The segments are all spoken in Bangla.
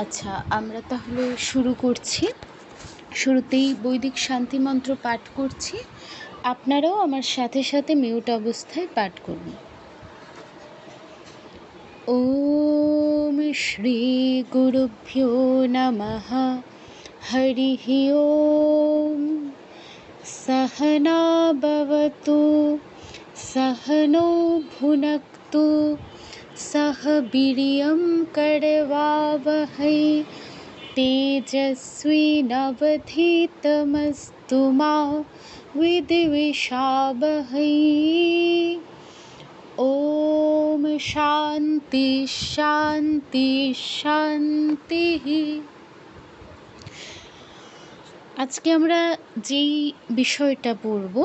আচ্ছা, আমরা তাহলে শুরু করছি। শুরুতেই বৈদিক শান্তি মন্ত্র পাঠ করছি। আপনারাও আমার সাথে সাথে মিউট অবস্থায় পাঠ করুন। ওম শ্রী গুরুভ্যো নমঃ। হরিঃ ওম। সহনা ভবতু সহনৌ ভুনক্তু সহ বীর্যং করবাবহৈ তেজস্বিনাবধীতমস্তু মা বিদ্বিষাবহৈ। ওম শান্তি শান্তি শান্তি। আজকে আমরা যেই বিষয়টা পড়ব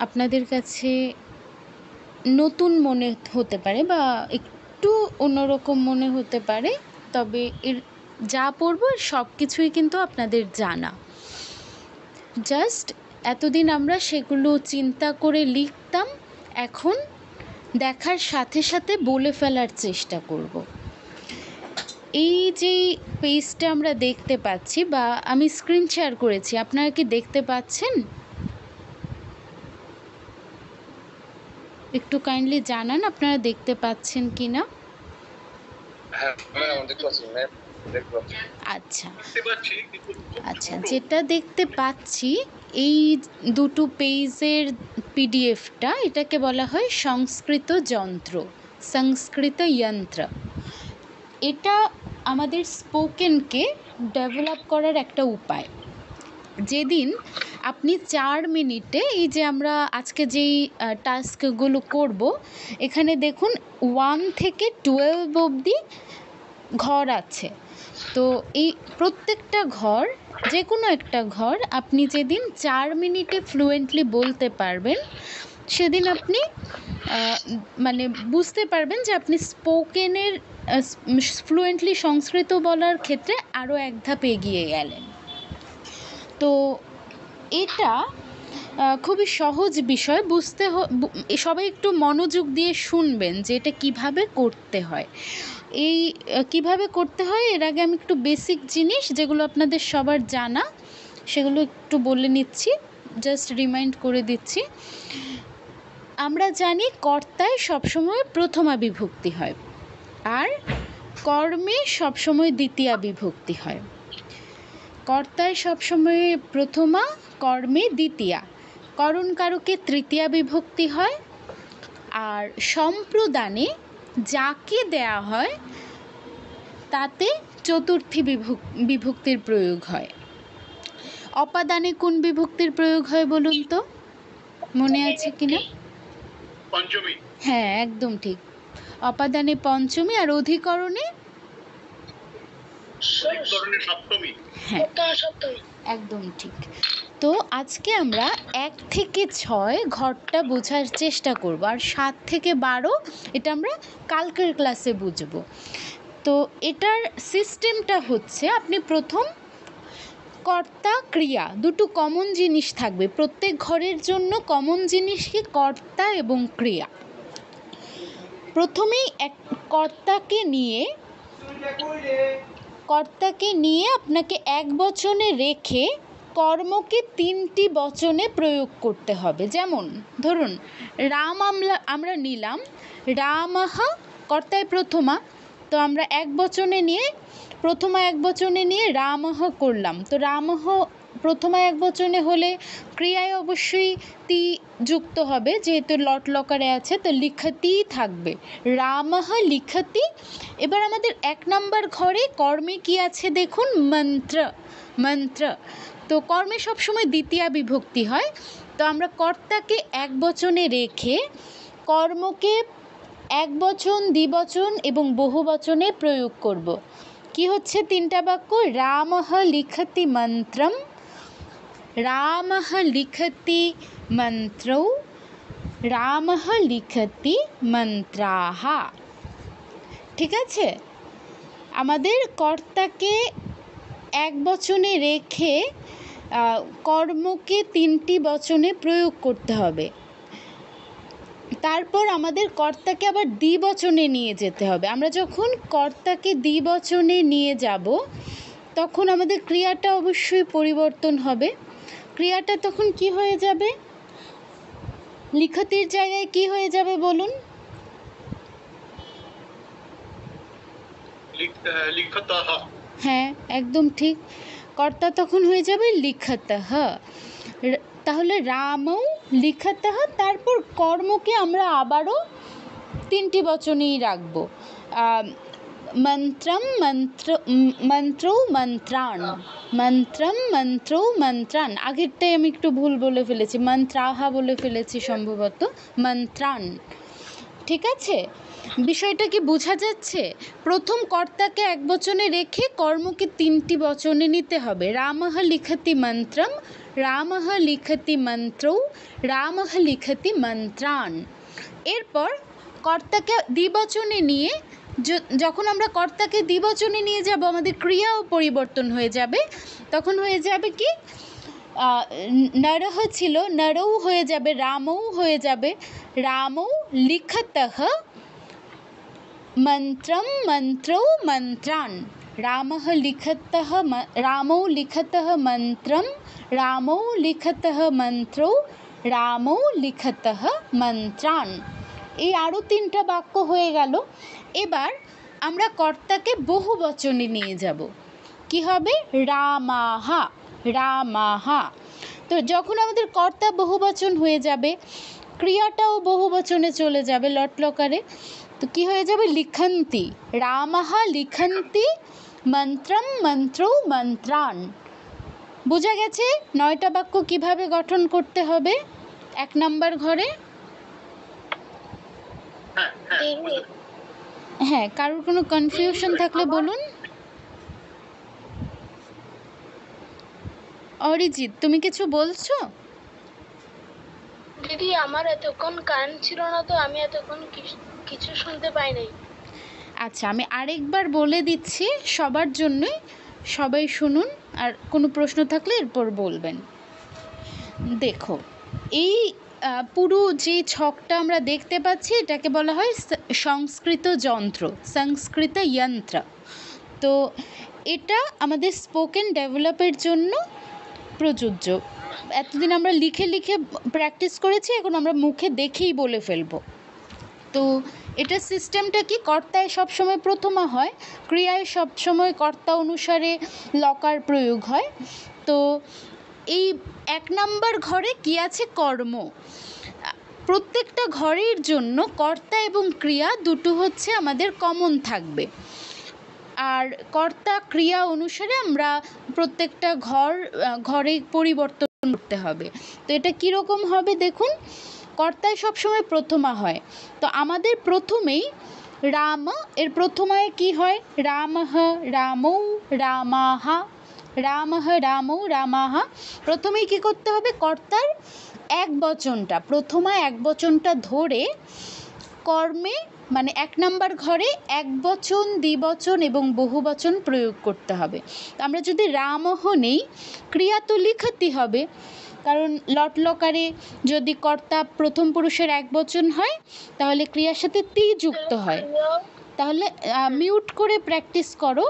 আপনাদের কাছে নতুন মনে হতে পারে বা একটু অন্যরকম মনে হতে পারে, তবে এর যা পড়ব সব কিছুই কিন্তু আপনাদের জানা। জাস্ট এতদিন আমরা সেগুলো চিন্তা করে লিখতাম, এখন দেখার সাথে সাথে বলে ফেলার চেষ্টা করব। এই যে পেজটা আমরা দেখতে পাচ্ছি বা আমি স্ক্রিন শেয়ার করেছি, আপনারা কি দেখতে পাচ্ছেন? একটু কাইন্ডলি জানান আপনারা দেখতে পাচ্ছেন কি না। আচ্ছা আচ্ছা, যেটা দেখতে পাচ্ছি এই দুটো পেজের পিডিএফটা, এটাকে বলা হয় সংস্কৃত যন্ত্র, সংস্কৃত যন্ত্র। এটা আমাদের স্পোকেনকে ডেভেলপ করার একটা উপায়। যেদিন আপনি 4 মিনিটে, এই যে আমরা আজকে যেই টাস্কগুলো করব, এখানে দেখুন 1 থেকে 12 অবধি ঘর আছে। তো এই প্রত্যেকটা ঘর, যে কোনো একটা ঘর আপনি যেদিন 4 মিনিটে ফ্লুয়েন্টলি বলতে পারবেন, সেদিন আপনি মানে বুঝতে পারবেন যে আপনি স্পোকেনের ফ্লুয়েন্টলি সংস্কৃত বলার ক্ষেত্রে আরও এক ধাপ এগিয়ে গেলেন। তো এটা খুবই সহজ বিষয়, বুঝতে সবাই একটু মনোযোগ দিয়ে শুনবেন যে এটা কীভাবে করতে হয়। এই কিভাবে করতে হয় এর আগে আমি একটু বেসিক জিনিস যেগুলো আপনাদের সবার জানা সেগুলো একটু বলে নিচ্ছি, জাস্ট রিমাইন্ড করে দিচ্ছি। আমরা জানি কর্তায় সবসময় প্রথমা বিভক্তি হয় আর কর্মে সবসময় দ্বিতীয়া বিভক্তি হয়। কর্তায় সবসময় প্রথমা, কর্মে দ্বিতীয়া, করণ কারকে তৃতীয়া বিভক্তি হয়, আর সম্প্রদানে যাকে দেয়া হয় তাতে চতুর্থী বিভক্তির প্রয়োগ হয়। অপাদানে কোন বিভক্তির প্রয়োগ হয় বলুন তো, মনে আছে কিনা? পঞ্চমী। হ্যাঁ, একদম ঠিক। অপাদানে পঞ্চমী আর অধিকরণে সপ্তমী। হ্যাঁ, একদম ঠিক। তো আজকে আমরা 1 থেকে 6 ঘরটা বোঝার চেষ্টা করব, আর 7 থেকে 12 এটা আমরা কালকের ক্লাসে বুঝব। তো এটার সিস্টেমটা হচ্ছে, আপনি প্রথম কর্তা ক্রিয়া দুটো কমন জিনিস থাকবে, প্রত্যেক ঘরের জন্য কমন জিনিস কি কর্তা এবং ক্রিয়া। প্রথমেই এক কর্তাকে নিয়ে আপনাকে এক বচনে রেখে কর্মকে 3টি বচনে প্রয়োগ করতে হবে। যেমন ধরুন রাম আমরা নিলাম, রামঃ কর্তায় প্রথমা, তো আমরা এক বচনে নিয়ে প্রথমা এক বচনে নিয়ে রামঃ করলাম। তো রামঃ প্রথমা এক বচনে হলে ক্রিয়ায় অবশ্যই তি যুক্ত হবে, যেহেতু লট লকারে আছে, তো লিখতি থাকবে, রামঃ লিখতি। এবার আমাদের 1 নম্বর ঘরে কর্মে কি আছে দেখুন, মন্ত্র, মন্ত্র। তো কর্মে সবসময় দ্বিতীয়া বিভক্তি হয়, তো আমরা কর্তাকে এক বচনে রেখে কর্মকে এক বচন, দ্বিবচন এবং বহু বচনে প্রয়োগ করব। কি হচ্ছে 3টা বাক্য, রামঃ লিখতি মন্ত্রম, রামঃ লিখতি মন্ত্রৌ, রামঃ লিখতি মন্ত্রাহ। ঠিক আছে, আমাদের কর্তাকে এক বচনে রেখে কর্মকে 3টি বচনে প্রয়োগ করতে হবে। তারপর আমাদের কর্তাকে আবার দ্বিবচনে নিয়ে যেতে হবে। আমরা যখন কর্তাকে দ্বিবচনে নিয়ে যাব তখন আমাদের ক্রিয়াটা অবশ্যই পরিবর্তন হবে। ক্রিয়াটা তখন কি হয়ে যাবে? লিখতির জায়গায় কি হয়ে যাবে বলুন? লিখতহ। হ্যাঁ, একদম ঠিক। কর্তা তখন হয়ে যাবে লিখতহ। তাহলে রামও লিখতহ, তারপর কর্মকে আমরা আবারও তিনটি বচনেই রাখবো। মন্ত্রম মন্ত্রৌ মন্ত্রাণ, মন্ত্রম মন্ত্রৌ মন্ত্রাণ। আগেরটাই আমি একটু ভুল বলে ফেলেছি, মন্ত্রাহা বলে ফেলেছি সম্ভবত, মন্ত্রাণ। ঠিক আছে, বিষয়টা কি বোঝা যাচ্ছে? প্রথম কর্তাকে এক বচনে রেখে কর্মকে তিনটি বচনে নিতে হবে। রামঃ লিখতি মন্ত্রম, রামঃ লিখতি মন্ত্রৌ, রামঃ লিখতি মন্ত্রাণ। এরপর কর্তাকে দ্বিবচনে নিয়ে যখন আমরা কর্তাকে দ্বিবচনে নিয়ে যাব আমাদের ক্রিয়াও পরিবর্তন হয়ে যাবে। তখন হয়ে যাবে কি, নরহ ছিল নরৌ হয়ে যাবে রামৌ হয়ে যাবে রামৌ লিখতহ মন্ত্রম মন্ত্রৌ মন্ত্রাণ। রামঃ লিখতহ রামৌ লিখতহ মন্ত্রম, রামৌ লিখতহ মন্ত্রৌ, রামৌ লিখতহ মন্ত্রাণ। এই আরও তিনটা বাক্য হয়ে গেল। এবার আমরা কর্তাকে বহু বচনে নিয়ে যাব। কি হবে? রামাহা, রামাহা। তো যখন আমাদের কর্তা বহুবচন হয়ে যাবে ক্রিয়াটাও বহুবচনে চলে যাবে লটলকারে। তো কি হয়ে যাবে? লিখন্তি, রামাহা লিখন্তি মন্ত্রম মন্ত্রৌ মন্ত্রাণ। বোঝা গেছে 9টা বাক্য কিভাবে গঠন করতে হবে 1 নম্বর ঘরে? হ্যাঁ, কারোর কোনো কনফিউশন থাকলে বলুন। অরিজিৎ, তুমি কিছু বলছো? দিদি, আমার এতক্ষণ কান ছিল না, তো আমি এতক্ষণ কিছু শুনতে পাই নাই। আচ্ছা, আমি আরেকবার বলে দিচ্ছি সবার জন্যই, সবাই শুনুন, আর কোনো প্রশ্ন থাকলে এরপর বলবেন। দেখো, এই পুরো যে ছকটা আমরা দেখতে পাচ্ছি এটাকে বলা হয় সংস্কৃত যন্ত্র, সংস্কৃত যন্ত্র। তো এটা আমাদের স্পোকেন ডেভেলপের জন্য প্রযোজ্য। এতদিন আমরা লিখে লিখে প্র্যাকটিস করেছি, এখন আমরা মুখে দেখেই বলে ফেলবো। তো এটা সিস্টেমটা কি, কর্তায় সবসময় প্রথমা হয়, ক্রিয়ায় সবসময় কর্তা অনুসারে লকার প্রয়োগ হয়। তো এই 1 নম্বর ঘরে কি আছে? কর্ম। প্রত্যেকটা ঘরের জন্য কর্তা এবং ক্রিয়া দুটো হচ্ছে আমাদের কমন থাকবে, আর কর্তা ক্রিয়া অনুসারে আমরা প্রত্যেকটা ঘরে পরিবর্তন করতে হবে। তো এটা কীরকম হবে দেখুন, কর্তায় সবসময় প্রথমা হয়। তো আমাদের প্রথমেই রাম, এর প্রথমায় কি হয়? রামঃ রামৌ রামাহা, রামঃ রামৌ রামাহা। প্রথমেই কি করতে হবে? কর্তার এক বচনটা, প্রথমা এক বচনটা ধরে কর্মে মানে 1 নম্বর ঘরে এক বচন, দ্বিবচন এবং বহুবচন প্রয়োগ করতে হবে। তো আমরা যদি রামঃ নেই, ক্রিয়া তো লিখতে হবে, কারণ লটলকারে যদি কর্তা প্রথম পুরুষের এক বচন হয় তাহলে ক্রিয়ার সাথে তি যুক্ত হয়। তাহলে মিউট করে প্র্যাকটিস করো,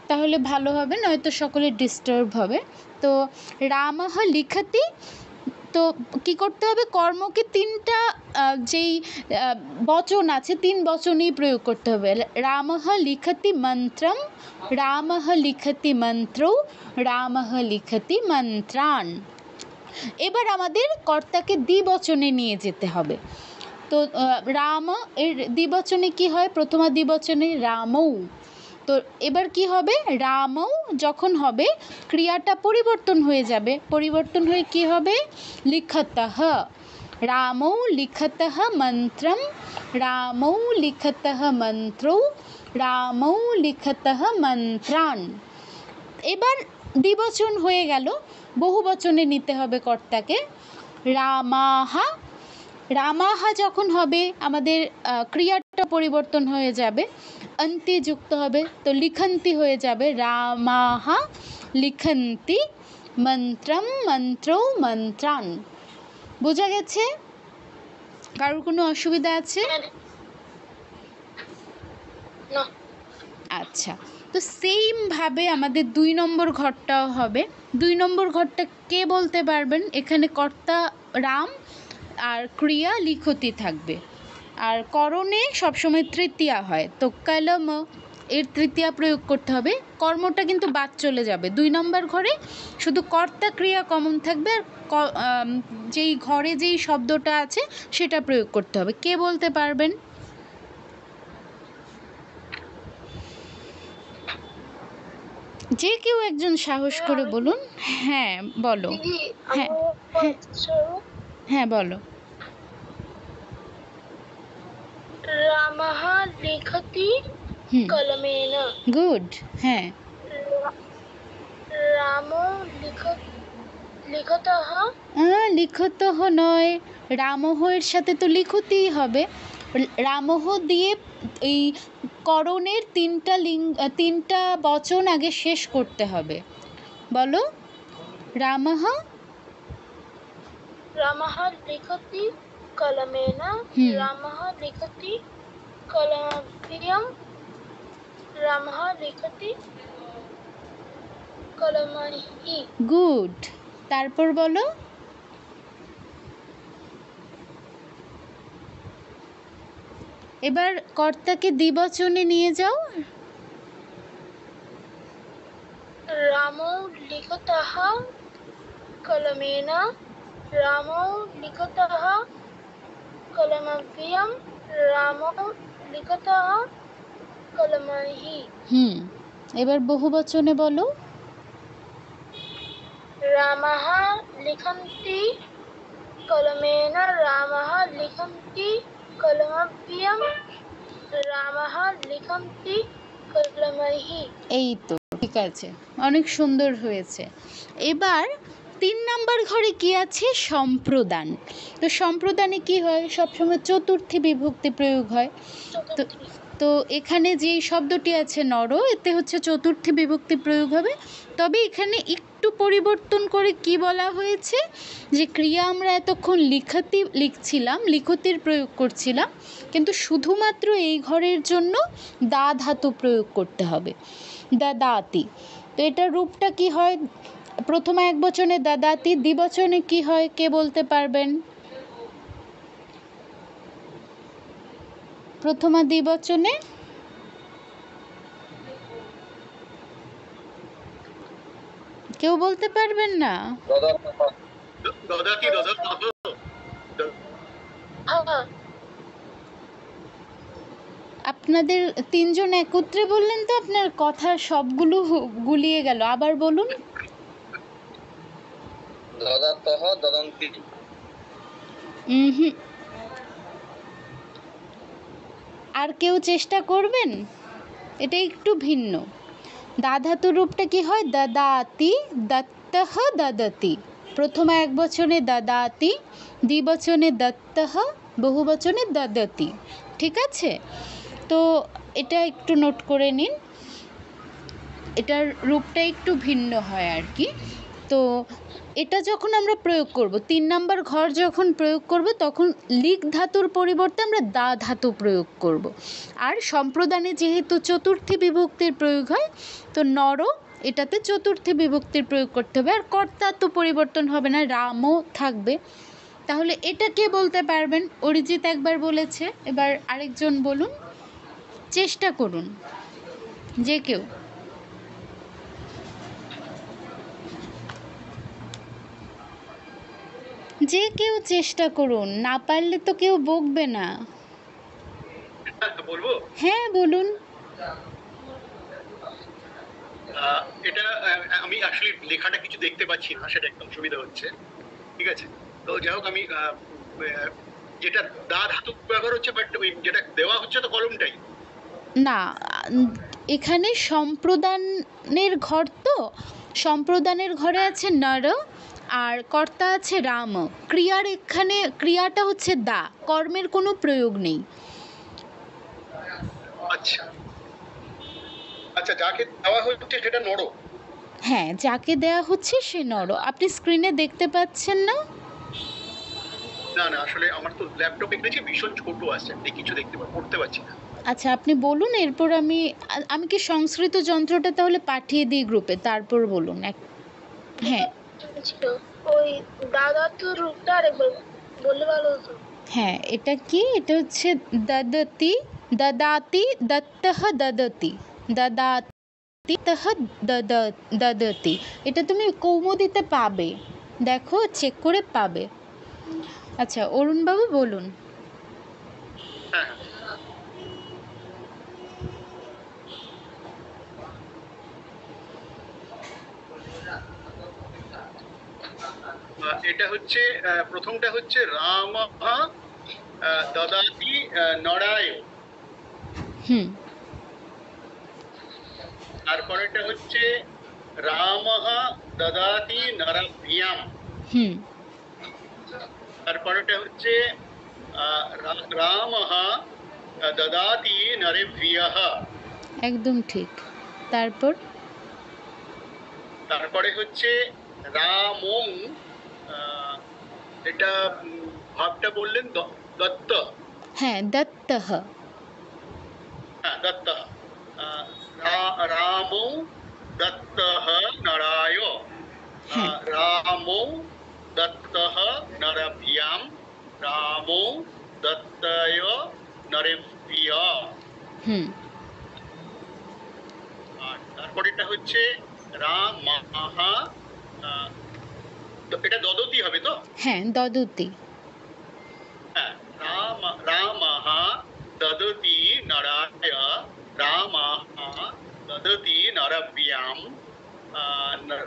তাহলে ভালো হবে, নয়তো সকলের ডিস্টার্ব হবে। তো রামঃ লিখতি, তো কি করতে হবে? কর্মকে 3টা যেই বচন আছে 3 বচনেই প্রয়োগ করতে হবে। রামঃ লিখতি মন্ত্রম, রামঃ লিখতি মন্ত্রৌ, রামঃ লিখতি মন্ত্রাণ। এবার আমাদের কর্তাকে দ্বিবচনে নিয়ে যেতে হবে। তো রাম এর দ্বিবচনে কি হয়? প্রথমা দ্বিবচনে রামৌ। তো এবার কি হবে? রামৌ যখন হবে ক্রিয়াটা পরিবর্তন হয়ে যাবে, পরিবর্তন হয়ে কি হবে? লিখতঃ, রামৌ লিখতঃ মন্ত্রম, রামৌ লিখতঃ মন্ত্রৌ, রামৌ লিখতঃ মন্ত্রাণ। এবার দ্বিবচন হয়ে গেল, বহুবচনে নিতে হবে কর্তাকে। রামাহা, রামাহা যখন হবে আমাদের ক্রিয়াটা পরিবর্তন হয়ে যাবে, অন্তি যুক্ত হবে, তো লিখন্তি হয়ে যাবে। রামাহা লিখন্তি মন্ত্রম মন্ত্রৌ মন্ত্রাণ। বোঝা গেছে? কারোর কোনো অসুবিধা আছে? না। আচ্ছা, তো সেইমভাবে আমাদের 2 নম্বর ঘরটাও হবে। 2 নম্বর ঘরটা কে বলতে পারবেন? এখানে কর্তা রাম আর ক্রিয়া লিখতি থাকবে, আর করণে সবসময় তৃতীয়া হয়, তো কলম এর তৃতীয়া প্রয়োগ করতে হবে। কর্মটা কিন্তু বাদ চলে যাবে। 2 নম্বর ঘরে শুধু কর্তা ক্রিয়া কমন থাকবে, আর যেই ঘরে যেই শব্দটা আছে সেটা প্রয়োগ করতে হবে। কে বলতে পারবেন? যে কেউ একজন সাহস করে বলুন। হ্যাঁ বলো। দিদি হ্যাঁ হ্যাঁ হ্যাঁ বলো। রামः লিখতি কলমেন। গুড। হ্যাঁ, রামো লিখতঃ। লিখতঃ নয়, রামহ এর সাথে তো লিখতেই হবে। রামহ দিয়ে এই করণের 3টা বচন আগে শেষ করতে হবে। বলো। রামহ রামः লিখতি কলমেন। রামः লিখতি কলমপ্রিয়ম। রামः লিখতি কলমহি। গুড। তারপর বলো। এবার কর্তাকে দ্বিবচনে নিয়ে যাও। রামো লিখতঃ কলমেন। রামো লিখতঃ কলমপ্রিয়ম। রামো লিখতঃ কলমহি। এবার বহুবচনে বলো। রামः লিখন্তি কলমেন। রামः লিখন্তি কলমপ্রিয়ম। রামः লিখন্তি কলমহি। এই তো ঠিক আছে, অনেক সুন্দর হয়েছে। এবার 3 নম্বর ঘরে কি আছে? সম্প্রদান। তো সম্প্রদানে কি হয়? সবসময় চতুর্থী বিভক্তি প্রয়োগ হয়। তো এখানে যেই শব্দটি আছে নর, এতে হচ্ছে চতুর্থী বিভক্তি প্রয়োগ হবে। তবে এখানে একটু পরিবর্তন করে কি বলা হয়েছে, যে ক্রিয়া আমরা এতক্ষণ লিখছিলাম, লিখতির প্রয়োগ করছিলাম, কিন্তু শুধুমাত্র এই ঘরের জন্য দা ধাতু প্রয়োগ করতে হবে, দাদাতি। তো এটার রূপটা কি হয়? প্রথমে একবচনে দাদাতি, দ্বিবচনে কি হয় কে বলতে পারবেন? প্রথমা দ্বিবচনে কেউ বলতে পারবেন না? আপনাদের 3 জন একত্রে বললেন তো আপনার কথা সবগুলো গুলিয়ে গেল, আবার বলুন। আর কেউ চেষ্টা করবেন? এটা একটু ভিন্ন। দাধাতু রূপটা কি হয়? দাদাতি, দত্তহ, দদতি। প্রথমে একবচনে দাদাতি, দ্বিবচনে দত্তহ, বহুবচনে দদতি। ঠিক আছে? তো এটা একটু নোট করে নিন, এটার রূপটা একটু ভিন্ন হয় আর কি। তো এটা যখন আমরা প্রয়োগ করব, 3 নম্বর ঘর যখন প্রয়োগ করব, তখন লিক ধাতুর পরিবর্তে আমরা দা ধাতু প্রয়োগ করব। আর সম্প্রদানে যেহেতু চতুর্থী বিভক্তির প্রয়োগ হয়, তো নর এটাতে চতুর্থী বিভক্তির প্রয়োগ করতে হবে। আর কর্তা তো পরিবর্তন হবে না, রামও থাকবে। তাহলে এটা কে বলতে পারবেন? অরিজিৎ একবার বলেছে, এবার আরেকজন বলুন, চেষ্টা করুন যে কেউ। যে কেউ চেষ্টা করুন, না পারলে তো কেউ বকবে না। বলবো? হ্যাঁ বলুন। এটা আমি আসলে লেখাটা কিছু দেখতে পাচ্ছি না, সেটা একদম সুবিধা হচ্ছে। ঠিক আছে, তো যাই হোক, আমি যেটা দা ধাতু ব্যবহার হচ্ছে, বাট যেটা দেওয়া হচ্ছে তো কলমটাই না, এখানে সম্প্রদানের ঘর, তো সম্প্রদানের ঘরে আছে নর আর কর্তা আছে রাম। ক্রিয়ার এখানে ক্রিয়াটা হচ্ছে দা, কর্মের কোনো প্রয়োগ নেই। আচ্ছা আচ্ছা, যাকে দেওয়া হচ্ছে সেটা নর। হ্যাঁ, যাকে দেয়া হচ্ছে সে নর। আপনি স্ক্রিনে দেখতে পাচ্ছেন না? না না, আসলে আমার তো ল্যাপটপে দেখছি ভীষণ ছোট আসছে, আমি কিছু পড়তে পারছি না। আচ্ছা আপনি বলুন, এরপর আমি কি সংস্কৃত যন্ত্রটা তাহলে পাঠিয়ে দিই গ্রুপে, তারপর বলুন হ্যাঁ ছিল ওই দাদা তো রূপটা আরেকবার বললে ভালো হতো। হ্যাঁ, এটা কি? এটা হচ্ছে দদতি, দদাতি, দত্তহ দদতি, দদাতি তহ দদতি। এটা তুমি কৌমুদিতে পাবে, দেখো চেক করে পাবে। আচ্ছা অরুণবাবু বলুন। হ্যাঁ, এটা হচ্ছে প্রথমটা হচ্ছে রামঃ দদাতি নরায়, হুম তারপরেটা হচ্ছে রামঃ দদাতি নরভ্যাম, হুম তারপরেটা হচ্ছে রামঃ দদাতি নরেভ্যঃ, একদম ঠিক। তারপর তারপরে হচ্ছে রামং, এটা ভাবটা বললেন দত্ত, হ্যাঁ দত্তহ, হ্যাঁ দত্ত, রামৌ দত্তः নরায়, হ্যাঁ রামৌ দত্তः নরভ্যাম, রামৌ দত্তয় নরেভ্যঃ। হুম আর তারপরে এটা হচ্ছে রামঃ, এটা দদতি হবে তো? হ্যাঁ দদতি, হ্যাঁ, রামঃ দদতি নরায়, রামঃ দদতি নরভ্যাম,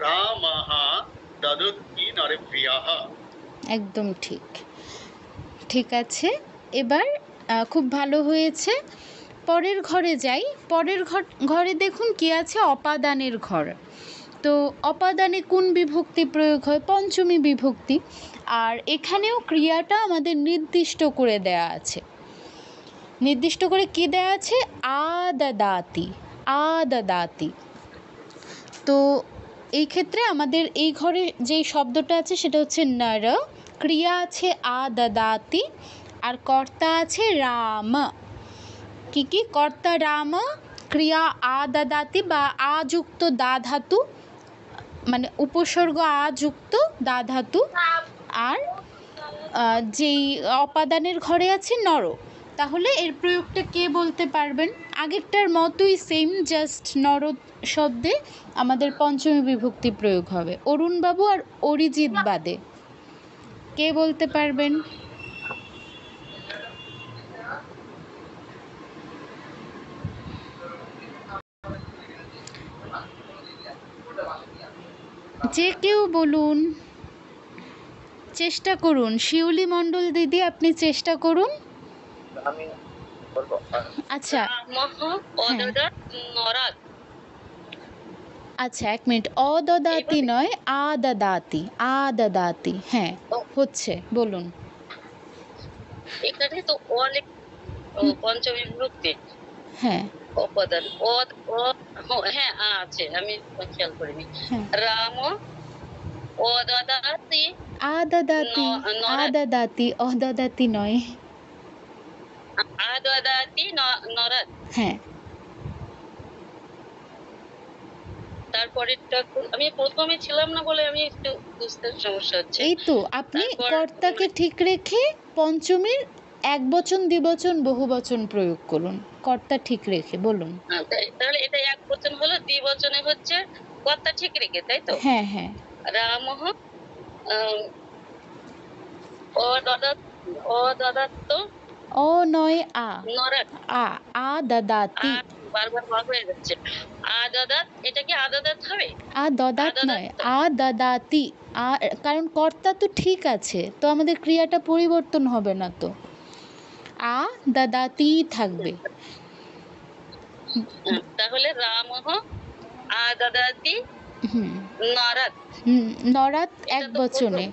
রামঃ দদতি নরেভ্যঃ। একদম ঠিক। ঠিক আছে, এবার খুব ভালো হয়েছে। পরের ঘরে যাই। পরের ঘরে দেখুন কি আছে, অপাদানের ঘর। তো অপাদানে কোন বিভক্তি প্রয়োগ হয়? পঞ্চমী বিভক্তি। আর এখানেও ক্রিয়াটা আমাদের নির্দিষ্ট করে দেয়া আছে। নির্দিষ্ট করে কি দেয়া আছে? আদদাতি, আদদাতি। তো এই ক্ষেত্রে আমাদের এই ঘরে যেই শব্দটা আছে সেটা হচ্ছে নর, ক্রিয়া আছে আদদাতি, আর কর্তা আছে রাম। কি কি? কর্তা রাম, ক্রিয়া আদদাতি বা আযুক্ত দা ধাতু, মানে উপসর্গ আযুক্ত দা ধাতু, আর যেই অপাদানের ঘরে আছে নর। তাহলে এর প্রয়োগটা কে বলতে পারবেন? আগেরটার মতোই সেম, জাস্ট নর শব্দে আমাদের পঞ্চমী বিভক্তি প্রয়োগ হবে। অরুণবাবু আর অরিজিৎ বাদে কে বলতে পারবেন? যে কেউ বলুন, চেষ্টা করুন। শিউলি মণ্ডল দিদি আপনি চেষ্টা করুন। আমি বলবো। আচ্ছা আচ্ছা এক মিনিট, অদদাতি নয়, আদদাতি, আদদাতি। হ্যাঁ হচ্ছে, বলুন। এখানে তো পঞ্চমী বিভক্তি হ্যাঁ অপদান হ্যাঁ আছে, আমি খেয়াল করিনি। হ্যাঁ রাম অদাদাতি আদদাতি, আদদাতি, অদদাতি নয়। আদাদাতি নরাত। হ্যাঁ তারপরেরটা আমি প্রথমে ছিলাম না বলে আমি একটু বুঝতে সমস্যা হচ্ছে। এই তো আপনি কর্তাকে ঠিক রেখে পঞ্চমীর এক বচন, দ্বিবচন, বহুবচন প্রয়োগ করুন। কর্তা ঠিক রেখে বলুন। তাহলে এটা এক বচন হলো, দ্বিবচনে হচ্ছে কর্তা ঠিক রেখে, তাই তো? হ্যাঁ হ্যাঁ রামঃ অদদাত অ নয় আ, নরাত। আদদাতি। বারবার ভাগ হয়ে যাচ্ছে। আদাদাত, এটা কি আদাদাত হবে? আদদাত নয়, আদদাতি। কারণ কর্তা তো ঠিক আছে, তো আমাদের ক্রিয়াটা পরিবর্তন হবে না, তো আদদাতি থাকবে। তাহলে রামঃ আদাদাতি হুম নরাত। নরাত এক বচনে,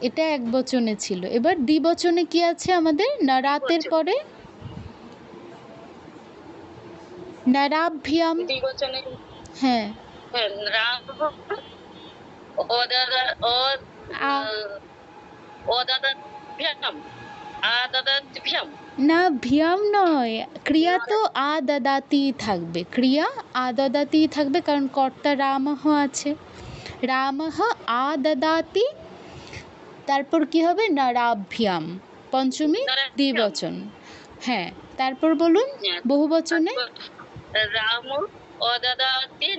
এটা এক বচনে ছিল। এবার দ্বিবচনে কি আছে আমাদের? নরাতের পরে নরাভ্যাম। দ্বিবচনে হ্যাঁ রামঃ অদাদাত নরভ্যাম আদদাভ্যাম। না, ভিয়াম নয়, ক্রিয়া তো আ দাদাতি থাকবে, ক্রিয়া আ দাদাতি থাকবে, কারণ কর্তা রামহ আছে। রামহ আ দাদাতি, তারপর কি হবে? নরাভ্যাম, পঞ্চমী দ্বিবচন। হ্যাঁ, তারপর বলুন বহুবচনে। রাম অদদাতি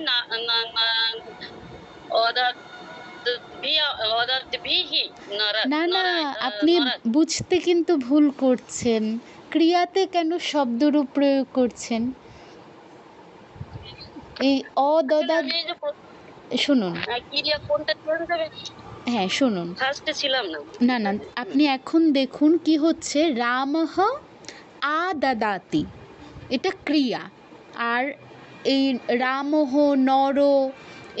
অদদ্ভিহি না না, আপনি বুঝতে কিন্তু ভুল করছেন। ক্রিয়াতে কেন শব্দরূপ প্রয়োগ করছেন? এই অদদা, শুনুন, ক্রিয়া কোনটা চলে যাবে? হ্যাঁ শুনুন, ফার্স্টে ছিলাম না। না না, আপনি এখন দেখুন কি হচ্ছে। রামহ আ দাদাতি, এটা ক্রিয়া, আর এই রামহ, নর,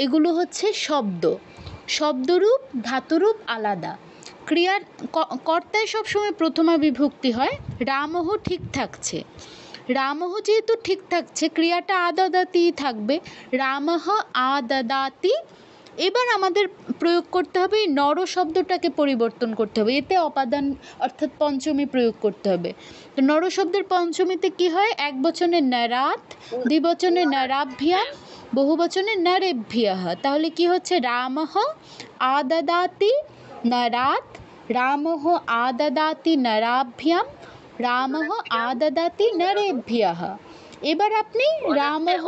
এগুলো হচ্ছে শব্দ, শব্দরূপ ধাতুরূপ আলাদা। ক্রিয়ার কর্তায় সবসময় প্রথমা বিভক্তি হয়। রামহ ঠিক থাকছে, রামহ যেহেতু ঠিক থাকছে, ক্রিয়াটা আ দাদাতি থাকবে, রামহ আ দাদাতি। এবার আমাদের প্রয়োগ করতে হবে এই নর শব্দটাকে পরিবর্তন করতে হবে, এতে অপাদান অর্থাৎ পঞ্চমী প্রয়োগ করতে হবে। তো নর শব্দের পঞ্চমীতে কি হয়? এক বচনে নরাত, দ্বিবচনে নরাভ্যাম, বহুবচনে নরেভ্যঃ। তাহলে কি হচ্ছে? রামহ আ দাদাতি নরাত, রামহ আ দাদাতি নরাভ্যাম, রামহ আ দাদাতি নরেভ্যঃ। এবার আপনি রামহ,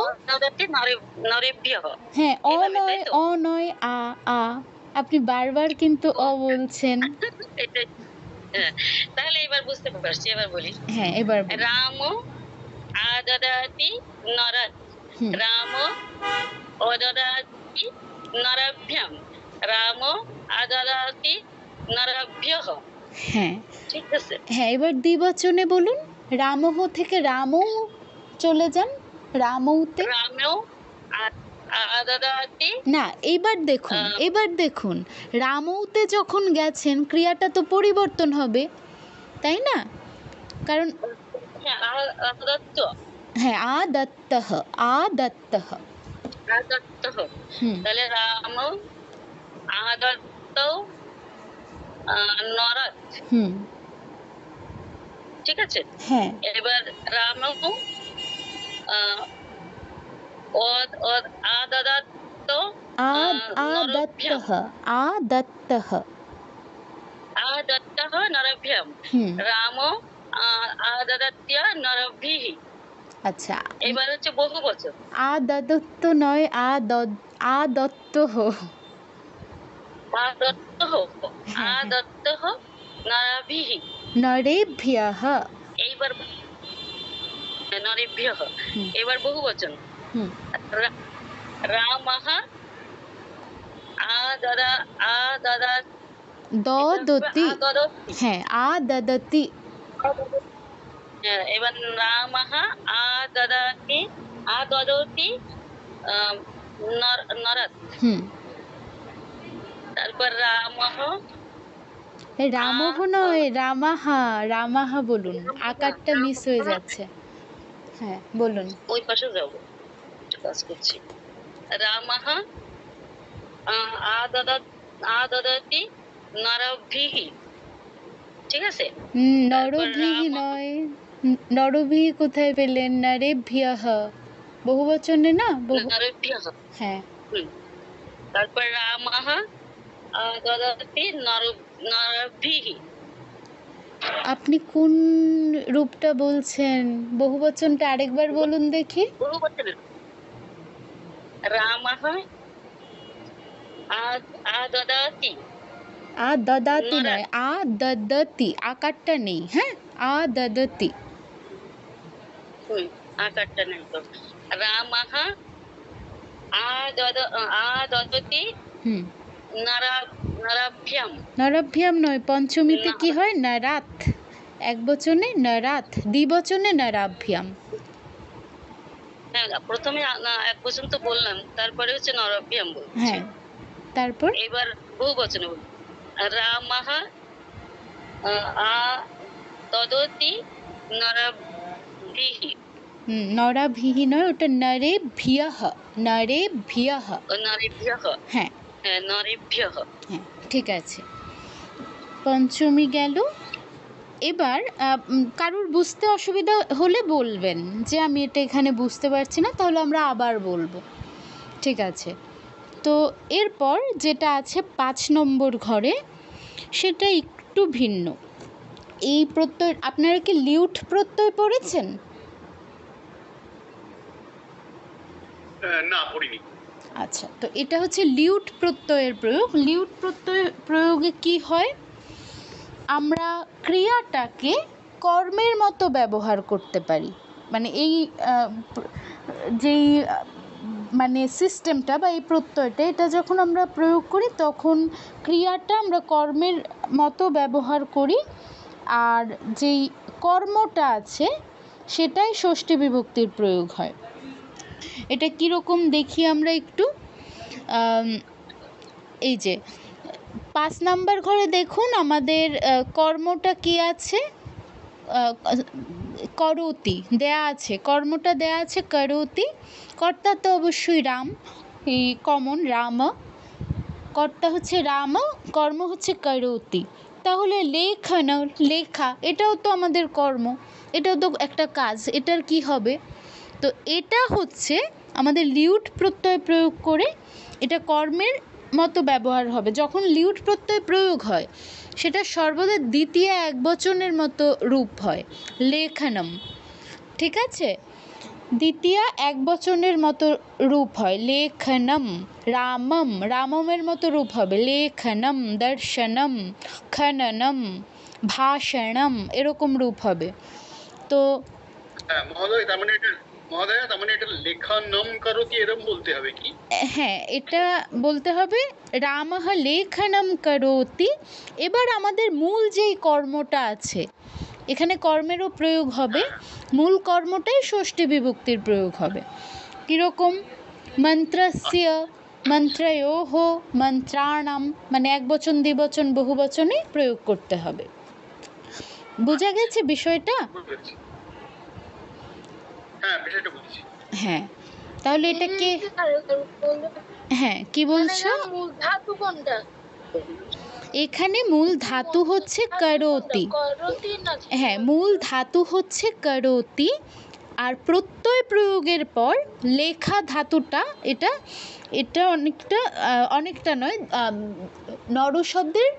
হ্যাঁ অ নয়, অ নয়, আ আ, আপনি বারবার কিন্তু অ বলছেন। তাহলে এবার বুঝতে পারছি, এবার বলি। হ্যাঁ এবার বলুন। রাম আদদাতি নরত, রাম অদদাতি নরভ্যাম, রাম আদদাতি নরভ্যঃ। হ্যাঁ ঠিক আছে। হ্যাঁ, এবার দ্বিবচনে বলুন। রামহ থেকে রামৌ চলে যান, রামৌতে। রামেও আদদাতি, না, এবার দেখুন, এবার দেখুন, রামৌতে যখন গেছেন ক্রিয়াটা তো পরিবর্তন হবে, তাই না? কারণ আদত্ত, হ্যাঁ আ দত্তঃ, আ দত্তঃ। আদত্ত, হুম তাহলে রাম আদত্ত নরত। হুম ঠিক আছে। হ্যাঁ এবার রাম আদদাত্ত আ দত্তঃ, আ দত্তঃ। আদত্তঃ নরভ্যাম, হুম রাম আদদাত্য নরভিঃ। আচ্ছা, এবার হচ্ছে বহু বচন। আ দত্ত নয়, আ দত্তঃ। আদত্তঃ, আদত্তঃ নরভিঃ। নরেভ্যঃ। এইবার নরেভ্যঃ। এবার বহু বচন। হুম রামঃ আদদাতি, দদতি, হ্যাঁ আ দদতি। এবার রামঃ আদদতি নরত। হুম তারপর রামঃ রামহ নয়, রামাহা, রামাহা বলুন, আকারটা মিস হয়ে যাচ্ছে। হ্যাঁ বলুন। ওই পাশে যাবো, কাজ করছি। রামঃ আদদতি নরভিঃ। ঠিক আছে। নরভিহি নয়, নরভিহি কোথায় পেলেন? নরেভ্যঃ, বহুবচনে না? নরভ্যঃ। হ্যাঁ তারপর রামঃ আদদতি নরভিঃ। আপনি কোন রূপটা বলছেন? বহুবচনটা আরেকবার বলুন দেখি। বহু বচনের রামঃ আদদাতি, আ দদাতি নয়, আ দদতি, আকারটা নেই। হ্যাঁ, আ দদতি। আকারটা নেই তো। রামঃ আদদতি হুম নরভ্যাম। নরভ্যাম নয়, পঞ্চমীতে কি হয়? নরাত, এক বচনে নরাত, দ্বিবচনে নরাভ্যাম। হ্যাঁ, প্রথমে এক বচন তো বললাম, তারপরে হচ্ছে নরভ্যাম বলছি। হ্যাঁ, তারপর এবার বহু বচনে বলবো। রামঃ আদদতি নরভিঃ। নরাভিহি নয়, ওটা নরেভ্যঃ, নরেভ্যঃ। নরেভ্যঃ। হ্যাঁ নরেভ্যঃ। হ্যাঁ ঠিক আছে। পঞ্চমী গেল। এবার কারুর বুঝতে অসুবিধা হলে বলবেন যে আমি এটা এখানে বুঝতে পারছি না, তাহলে আমরা আবার বলবো, ঠিক আছে? তো এরপর যেটা আছে 5 নম্বর ঘরে, সেটা একটু ভিন্ন। এই প্রত্যয়, আপনারা কি লিউট প্রত্যয় পড়েছেন? না, পড়িনি। আচ্ছা, তো এটা হচ্ছে লিউট প্রত্যয়ের প্রয়োগ। লিউট প্রত্যয় প্রয়োগে কি হয়, আমরা ক্রিয়াটাকে কর্মের মতো ব্যবহার করতে পারি। মানে এই যেই মানে সিস্টেমটা বা এই প্রত্যয়টা, এটা যখন আমরা প্রয়োগ করি তখন ক্রিয়াটা আমরা কর্মের মতো ব্যবহার করি, আর যেই কর্মটা আছে সেটাই ষষ্ঠী বিভক্তির প্রয়োগ হয়। এটা কীরকম দেখি আমরা একটু। এই যে 5 নাম্বার ঘরে দেখুন আমাদের কর্মটা কি আছে, করতি দেয়া আছে, কর্মটা দেয়া আছে করতি। কর্তা তো অবশ্যই রাম, এই কমন রাম, কর্তা হচ্ছে রাম, কর্ম হচ্ছে করতি। তাহলে লেখন, লেখা, এটাও তো আমাদের কর্ম, এটাও তো একটা কাজ, এটার কি হবে? তো এটা হচ্ছে আমাদের লিউট প্রত্যয় প্রয়োগ করে এটা কর্মের মতো ব্যবহার হবে। যখন লিউট প্রত্যয় প্রয়োগ হয় সেটা সর্বদা দ্বিতীয় একবচনের মতো রূপ হয়, লেখনম, ঠিক আছে? দ্বিতীয় একবচনের মতো রূপ হয় লেখনম। রামম, রামমের মতো রূপ হবে লেখনম, দর্শনম, খননম, ভাষণম, এরকম রূপ হবে। তো হ্যাঁ মহোদয়, তার মানে এটা লেখনম করতি এরকম বলতে হবে কি? হ্যাঁ, এটা বলতে হবে রামঃ লেখনম করোতি। এবার আমাদের মূল যেই কর্মটা আছে, এখানে কর্মেরও প্রয়োগ হবে, মূল কর্মটাই ষষ্ঠী বিভক্তির প্রয়োগ হবে। কীরকম, মন্ত্রস্য, মন্ত্রয়োঃ, মন্ত্রাণাম, মানে একবচন দ্বিবচন বহুবচনে প্রয়োগ করতে হবে। বোঝা গেছে বিষয়টা? হ্যাঁ, বিষয়টা বুঝছি। হ্যাঁ, তাহলে এটাকে, হ্যাঁ কি বলছো? মূল ধাতু কোনটা? এখানে মূল ধাতু হচ্ছে করতি। হ্যাঁ, মূল ধাতু হচ্ছে করতি, আর প্রত্যয় প্রয়োগের পর লেখা ধাতুটা, এটা অনেকটা নয়, নর শব্দের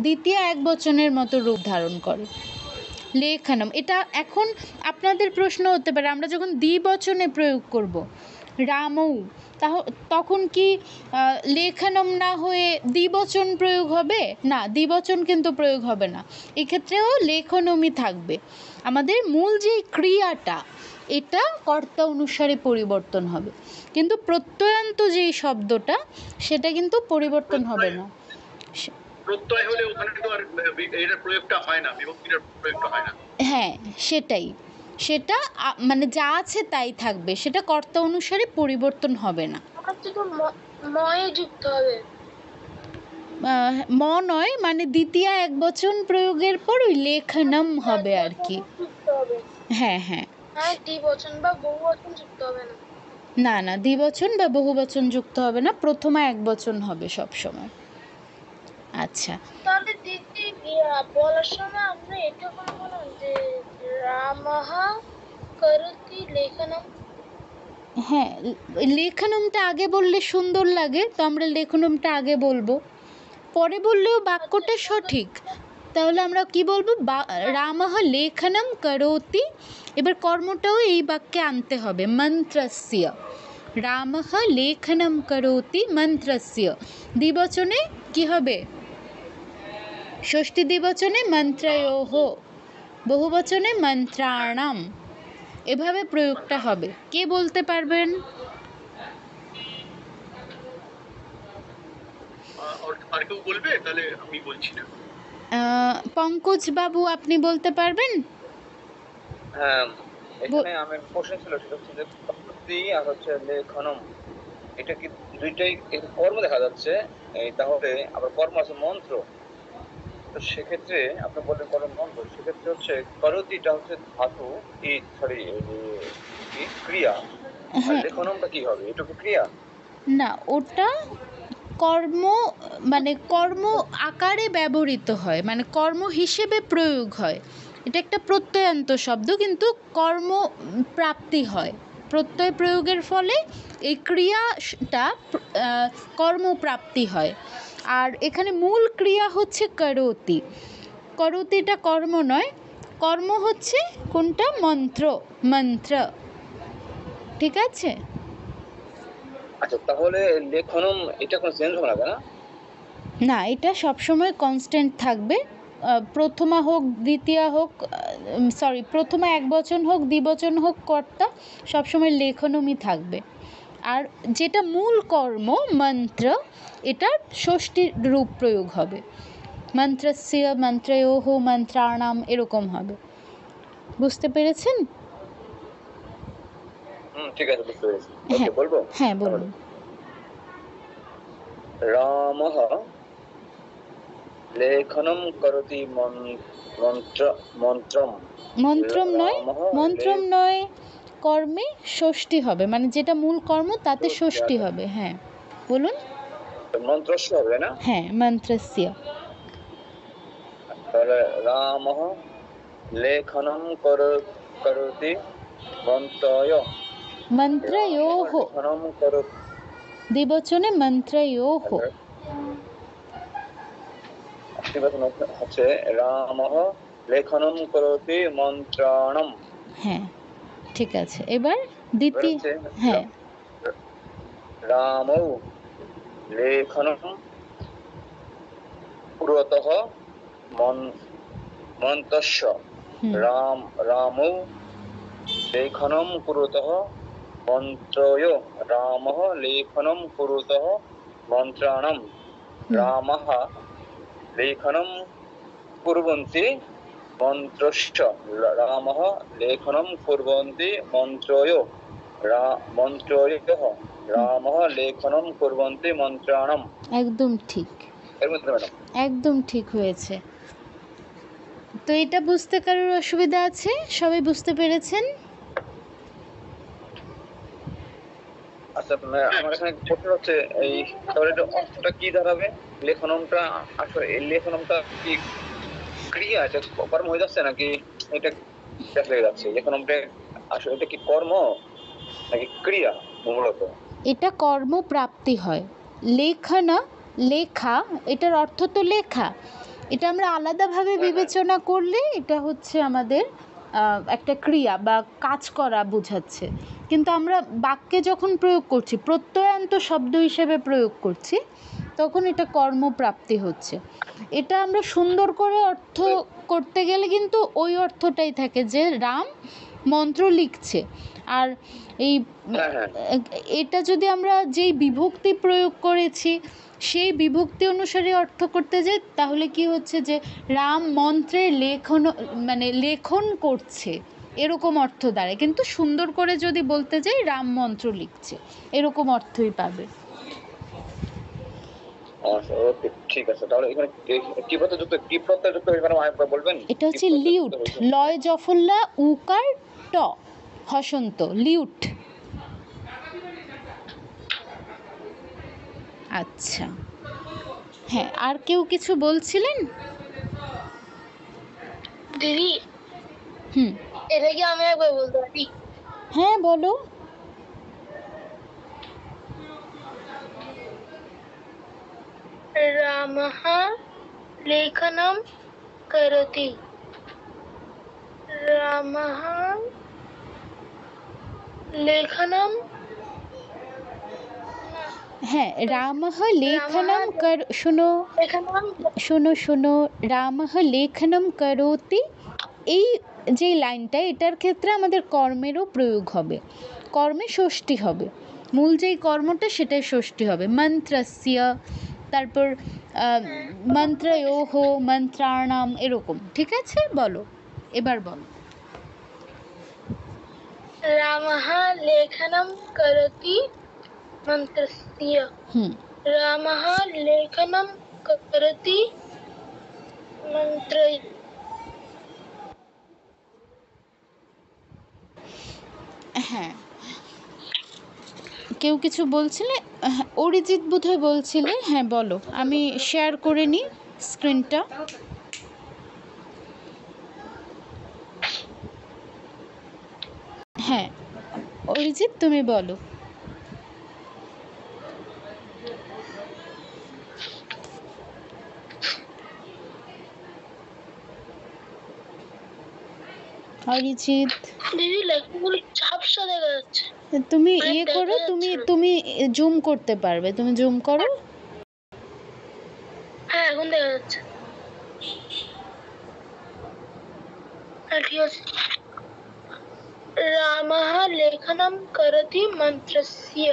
দ্বিতীয় একবচনের মতো রূপ ধারণ করে, লেখনম। এটা এখন আপনাদের প্রশ্ন হতে পারে, আমরা যখন দ্বিবচনে প্রয়োগ করব রামৌ, তখন কি লেখনম না হয়ে দ্বিবচন প্রয়োগ হবে? না, দ্বিবচন কিন্তু প্রয়োগ হবে না, এক্ষেত্রেও লেখনমই থাকবে। আমাদের মূল যে ক্রিয়াটা, এটা কর্তা অনুসারে পরিবর্তন হবে, কিন্তু প্রত্যয়ান্ত যেই শব্দটা, সেটা কিন্তু পরিবর্তন হবে না। প্রত্যয় হলে ওখানে তো আর এর প্রয়োগটা হয় না, বিভক্তির প্রয়োগটা হয় না। হ্যাঁ, সেটা মানে যা আছে তাই থাকবে, সেটা কর্তা অনুসারে পরিবর্তন হবে না। ময়ে যুক্ত হবে, ম নয়, মানে দ্বিতীয় একবচন প্রয়োগের পর ওই লেখনম হবে আর কি। হ্যাঁ হ্যাঁ, দ্বিবচন বা বহুবচন যুক্ত হবে না। না না, দ্বিবচন বা বহুবচন যুক্ত হবে না, প্রথমা একবচন হবে সব সময়। আচ্ছা, তাহলে দিদি বলার সময় আমরা এটা বলবো যে রামঃ করতি লেখনম। হ্যাঁ, লেখনমটা আগে বললে সুন্দর লাগে, তো আমরা লেখনমটা আগে বলবো, পরে বললেও বাক্যটা সঠিক। তাহলে আমরা কি বলবো, রামঃ লেখনম করোতি। এবার কর্মটাও এই বাক্যে আনতে হবে, মন্ত্রস্য, রামঃ লেখনম করোতি মন্ত্রস্য। দ্বিবচনে কি হবে, ষষ্ঠী দ্বিবচনে মন্ত্রয়োঃ, বহুবচনে মন্ত্রাণাম, এভাবে প্রয়োগটা হবে। কে বলতে পারবেন? আর কেউ বলবে? তাহলে আমি বলছি না। পঙ্কজ বাবু, আপনি বলতে পারবেন? হ্যাঁ, এখানে আমার প্রশ্ন ছিল, সেটা হচ্ছে যে করতি আর হচ্ছে লেখনম, এটা কি দুইটাই কর্ম দেখা যাচ্ছে, তাহলে আবার কর্ম আছে মন্ত্র, তো সেক্ষেত্রে আপনি বললেন কর্ম মন্ত্র, সেক্ষেত্রে হচ্ছে করতিটা হচ্ছে ধাতু, ক্রিয়া, আর লেখনমটা কি হবে, এটা কি ক্রিয়া? না, ওটা কর্ম মানে কর্ম আকারে ব্যবহৃত হয়, মানে কর্ম হিসেবে প্রয়োগ হয়। এটা একটা প্রত্যয়ান্ত শব্দ, কিন্তু কর্ম প্রাপ্তি হয়। প্রত্যয় প্রয়োগের ফলে এই ক্রিয়াটা কর্মপ্রাপ্তি হয়। আর এখানে মূল ক্রিয়া হচ্ছে করতি। করতিটা কর্ম নয়, কর্ম হচ্ছে কোনটা? মন্ত্র, মন্ত্র। ঠিক আছে? আচ্ছা, তাহলে লেখনম এটা কোনো চেঞ্জ হবে না, তাই না? না, এটা সবসময় কনস্ট্যান্ট থাকবে। প্রথমা হোক, দ্বিতীয়া হোক, প্রথমা একবচন হোক, দ্বিবচন হোক, কর্তা সবসময় লেখনমই থাকবে। আর যেটা মূল কর্ম মন্ত্র, এটার ষষ্ঠী রূপ প্রয়োগ হবে। মন্ত্রস্য, মন্ত্রয়োঃ, মন্ত্রাণাম, এরকম হবে। বুঝতে পেরেছেন? ঠিক আছে, বুঝতে পেরেছি। ওকে, হ্যাঁ বলবো? হ্যাঁ, বলুন। রামঃ লেখনম করতি মন্ত্রম। মন্ত্রম নয়, মন্ত্রম নয়, কর্মে ষষ্ঠী হবে, মানে যেটা মূল কর্ম তাতে ষষ্ঠী হবে। হ্যাঁ, বলুন। মন্ত্রস্য হবে না? হ্যাঁ, মন্ত্রস্য। তাহলে রামঃ লেখনম করতি মন্ত্রয়। মন্ত্রয়োঃ, লেখনম করতি দ্বিবচনে মন্ত্রয়োঃ। হচ্ছে রামঃ লেখনম করতি মন্ত্রাণম। হ্যাঁ, ঠিক আছে। এবার দ্বিতীয়। হ্যাঁ, রামৌ লেখনম পুরতঃ মন্তস্য। রামৌ লেখনম কুরুতঃ মন্ত্রয়। রামঃ লেখনম কুরুতঃ মন্ত্রাণম। রামঃ লেখনম কুর্বন্তি মন্ত্রশ্চ। রামঃ লেখনম কুর্বন্তি মন্ত্রয়। মন্ত্রয়োঃ রামঃ লেখনম কুর্বন্তি মন্ত্রাণম। একদম ঠিক, এর মধ্যে ম্যাডাম একদম ঠিক হয়েছে। তো এটা বুঝতে কারোর অসুবিধা আছে? সবাই বুঝতে পেরেছেন? আচ্ছা, আমার এখানে প্রশ্ন হচ্ছে এই তাহলে এটা অর্থটা কি দাঁড়াবে? লেখনমটা আসলে এই লেখনমটা কি ক্রিয়া, এটা কর্ম হয়ে যাচ্ছে নাকি এটা লেগে যাচ্ছে? লেখনমটা আসলে এটা কি কর্ম নাকি ক্রিয়া মূলত? এটা কর্মপ্রাপ্তি হয়। লেখনা, লেখা, এটার অর্থ তো লেখা। এটা আমরা আলাদাভাবে বিবেচনা করলে এটা হচ্ছে আমাদের একটা ক্রিয়া বা কাজ করা বোঝাচ্ছে। কিন্তু আমরা বাক্যে যখন প্রয়োগ করছি, প্রত্যয়ান্ত শব্দ হিসেবে প্রয়োগ করছি, তখন এটা কর্মপ্রাপ্তি হচ্ছে। এটা আমরা সুন্দর করে অর্থ করতে গেলে কিন্তু ওই অর্থটাই থাকে যে রাম মন্ত্র লিখছে। আর এই এটা যদি আমরা যেই বিভক্তি প্রয়োগ করেছি সেই বিভক্তি অনুসারে অর্থ করতে যাই, তাহলে কি হচ্ছে যে রাম মন্ত্রে লেখন করছে, এরকম অর্থ দাঁড়ায়। কিন্তু সুন্দর করে যদি বলতে যাই রাম মন্ত্র লিখছে, এরকম অর্থই পাবে। ওকে, ঠিক আছে। তাহলে এখানে কি প্রত্যয় যুক্ত এখানে আরেকবার বলবেন? এটা হচ্ছে লিউট, লয় জফল্লা উকার ট হসন্ত, লিউট। আচ্ছা, হ্যাঁ, আর কেউ কিছু বলছিলেন? দিদি, হুম, এটা কি আমি একবার বলতে পারি? হ্যাঁ, বলো। রামঃ লেখনম করতি। রামঃ লেখনম, হ্যাঁ, রামঃ লেখনম শোনো, রামঃ লেখনম করোতি, এই যে লাইনটা, এটার ক্ষেত্রে আমাদের কর্মেরও প্রয়োগ হবে, কর্মে ষষ্ঠী হবে। মূল যেই কর্মটা সেটাই ষষ্ঠী হবে। মন্ত্রস্য, তারপর মন্ত্রয়োঃ, মন্ত্রাণাম, এরকম। ঠিক আছে, বলো, এবার বলো। রামঃ লেখনম করতি মন্ত্রস্য। রামঃ লেখনম করতি মন্ত্রয়। হ্যাঁ, কেউ কিছু বলছিলে? হ্যাঁ, অরিজিৎ বোধহয় বলছিলে। হ্যাঁ বলো, আমি শেয়ার করে নিই স্ক্রিনটা। হ্যাঁ অরিজিৎ, তুমি বলো। অরিজিৎ, দিদি লেখাগুলো ঝাপসা দেখা যাচ্ছে। তুমি মানে ইয়ে দেখা করো, তুমি যাচ্ছে না। তুমি জুম করতে পারবে, তুমি জুম করো। হ্যাঁ এখন দেখা যাচ্ছে। হ্যাঁ ঠিক আছে। রামः लेखनं करति मन्त्रस्य।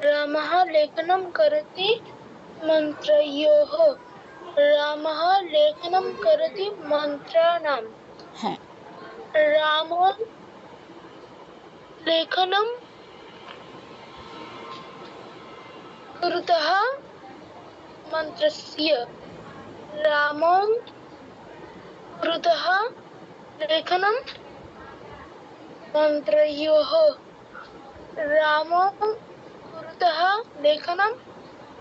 रामः लेखनं करति मन्त्रयोः। रामः लेखनं करति मन्त्राणाम्। হ্যাঁ रामो लेखनं कुरुतः मन्त्रस्य। रामो कुरुतः लेखनं मन्त्रयोः। रामो कुरुतः लेखनं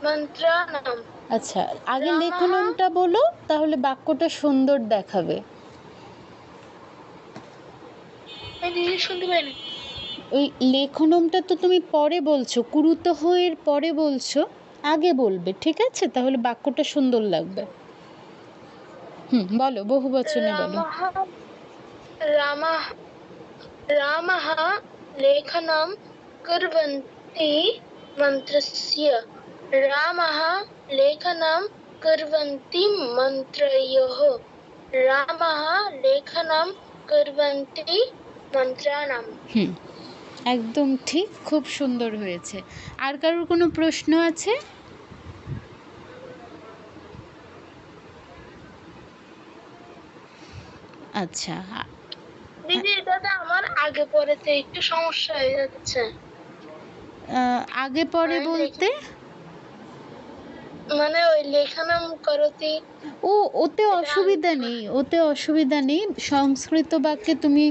मन्त्राणाम्। আচ্ছা, আগে রামः- লেখনমটা বলো, তাহলে বাক্যটা সুন্দর দেখাবে। আমি দিদি শুনতে পাইনি। ওই লেখনমটা তো তুমি পরে বলছো, কুরুতহ এর পরে বলছো, আগে বলবে, ঠিক আছে? তাহলে বাক্যটা সুন্দর লাগবে। বলো, বহু বচনে বলো। रामः रामः लेखनं कुर्वन्ति मन्त्रस्य। रामः लेखनं कुर्वन्ति मन्त्रयोः। रामः लेखनं कुर्वन्ति मन्त्राणाम्। একদম ঠিক, খুব সুন্দর হয়েছে। আর কারোর কোনো প্রশ্ন আছে? আচ্ছা, দিদি দাদা আমার আগে পড়েতে একটু সমস্যা হয়ে যাচ্ছে। আগে পরে বলতে? মানে ওই লেখনম করতি। ওতে অসুবিধা নেই, ওতে অসুবিধা নেই। সংস্কৃত বাক্যে তুমি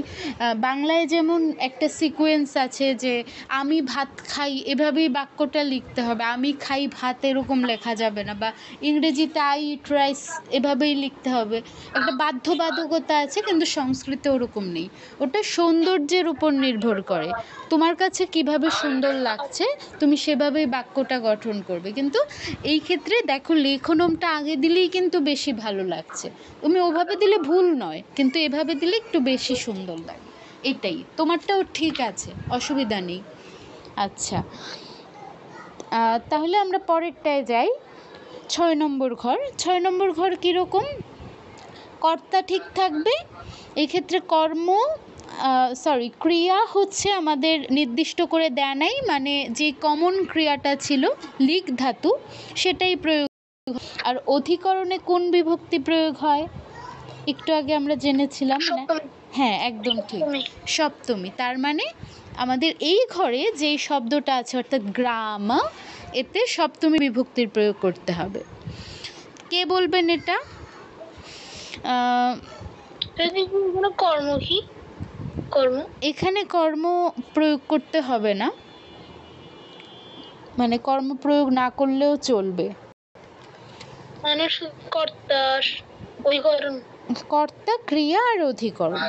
বাংলায় যেমন একটা সিকোয়েন্স আছে যে আমি ভাত খাই, এভাবেই বাক্যটা লিখতে হবে। আমি খাই ভাত এরকম লেখা যাবে না, বা ইংরেজিতে আই ইট রাইস এভাবেই লিখতে হবে। একটা বাধ্যবাধকতা আছে, কিন্তু সংস্কৃতে ওরকম নেই। ওটা সৌন্দর্যের উপর নির্ভর করে, তোমার কাছে কিভাবে সুন্দর লাগছে তুমি সেভাবেই বাক্যটা গঠন করবে। কিন্তু এই ক্ষেত্রে দেখো, লেখনমটা আগে দিলেই কিন্তু বেশি ভালো লাগছে। তুমি ওভাবে দিলে ভুল নয়, কিন্তু এভাবে দিলে একটু বেশি সুন্দর লাগে। এটাই, তোমারটাও ঠিক আছে, অসুবিধা নেই। আচ্ছা, তাহলে আমরা পরেরটায় যাই। 6 নম্বর ঘর। 6 নম্বর ঘর কীরকম? কর্তা ঠিক থাকবে। এক্ষেত্রে ক্রিয়া হচ্ছে আমাদের নির্দিষ্ট করে দেয়া নাই, মানে যে কমন ক্রিয়াটা ছিল লিক ধাতু, সেটাই প্রয়োগ। আর অধিকরণে কোন বিভক্তি প্রয়োগ হয় একটু আগে আমরা জেনেছিলাম না? হ্যাঁ একদম ঠিক, সপ্তমী। তার মানে আমাদের এই ঘরে যেই শব্দটা আছে অর্থাৎ গ্রাম, এতে সপ্তমী বিভক্তির প্রয়োগ করতে হবে। কে বলবেন এটা? কর্ম কি? কর্ম এখানে কর্ম প্রয়োগ করতে হবে না, মানে কর্ম প্রয়োগ না করলেও চলবে। মানে কর্তা অধিকরণ, কর্তা ক্রিয়া আর অধিকরণ।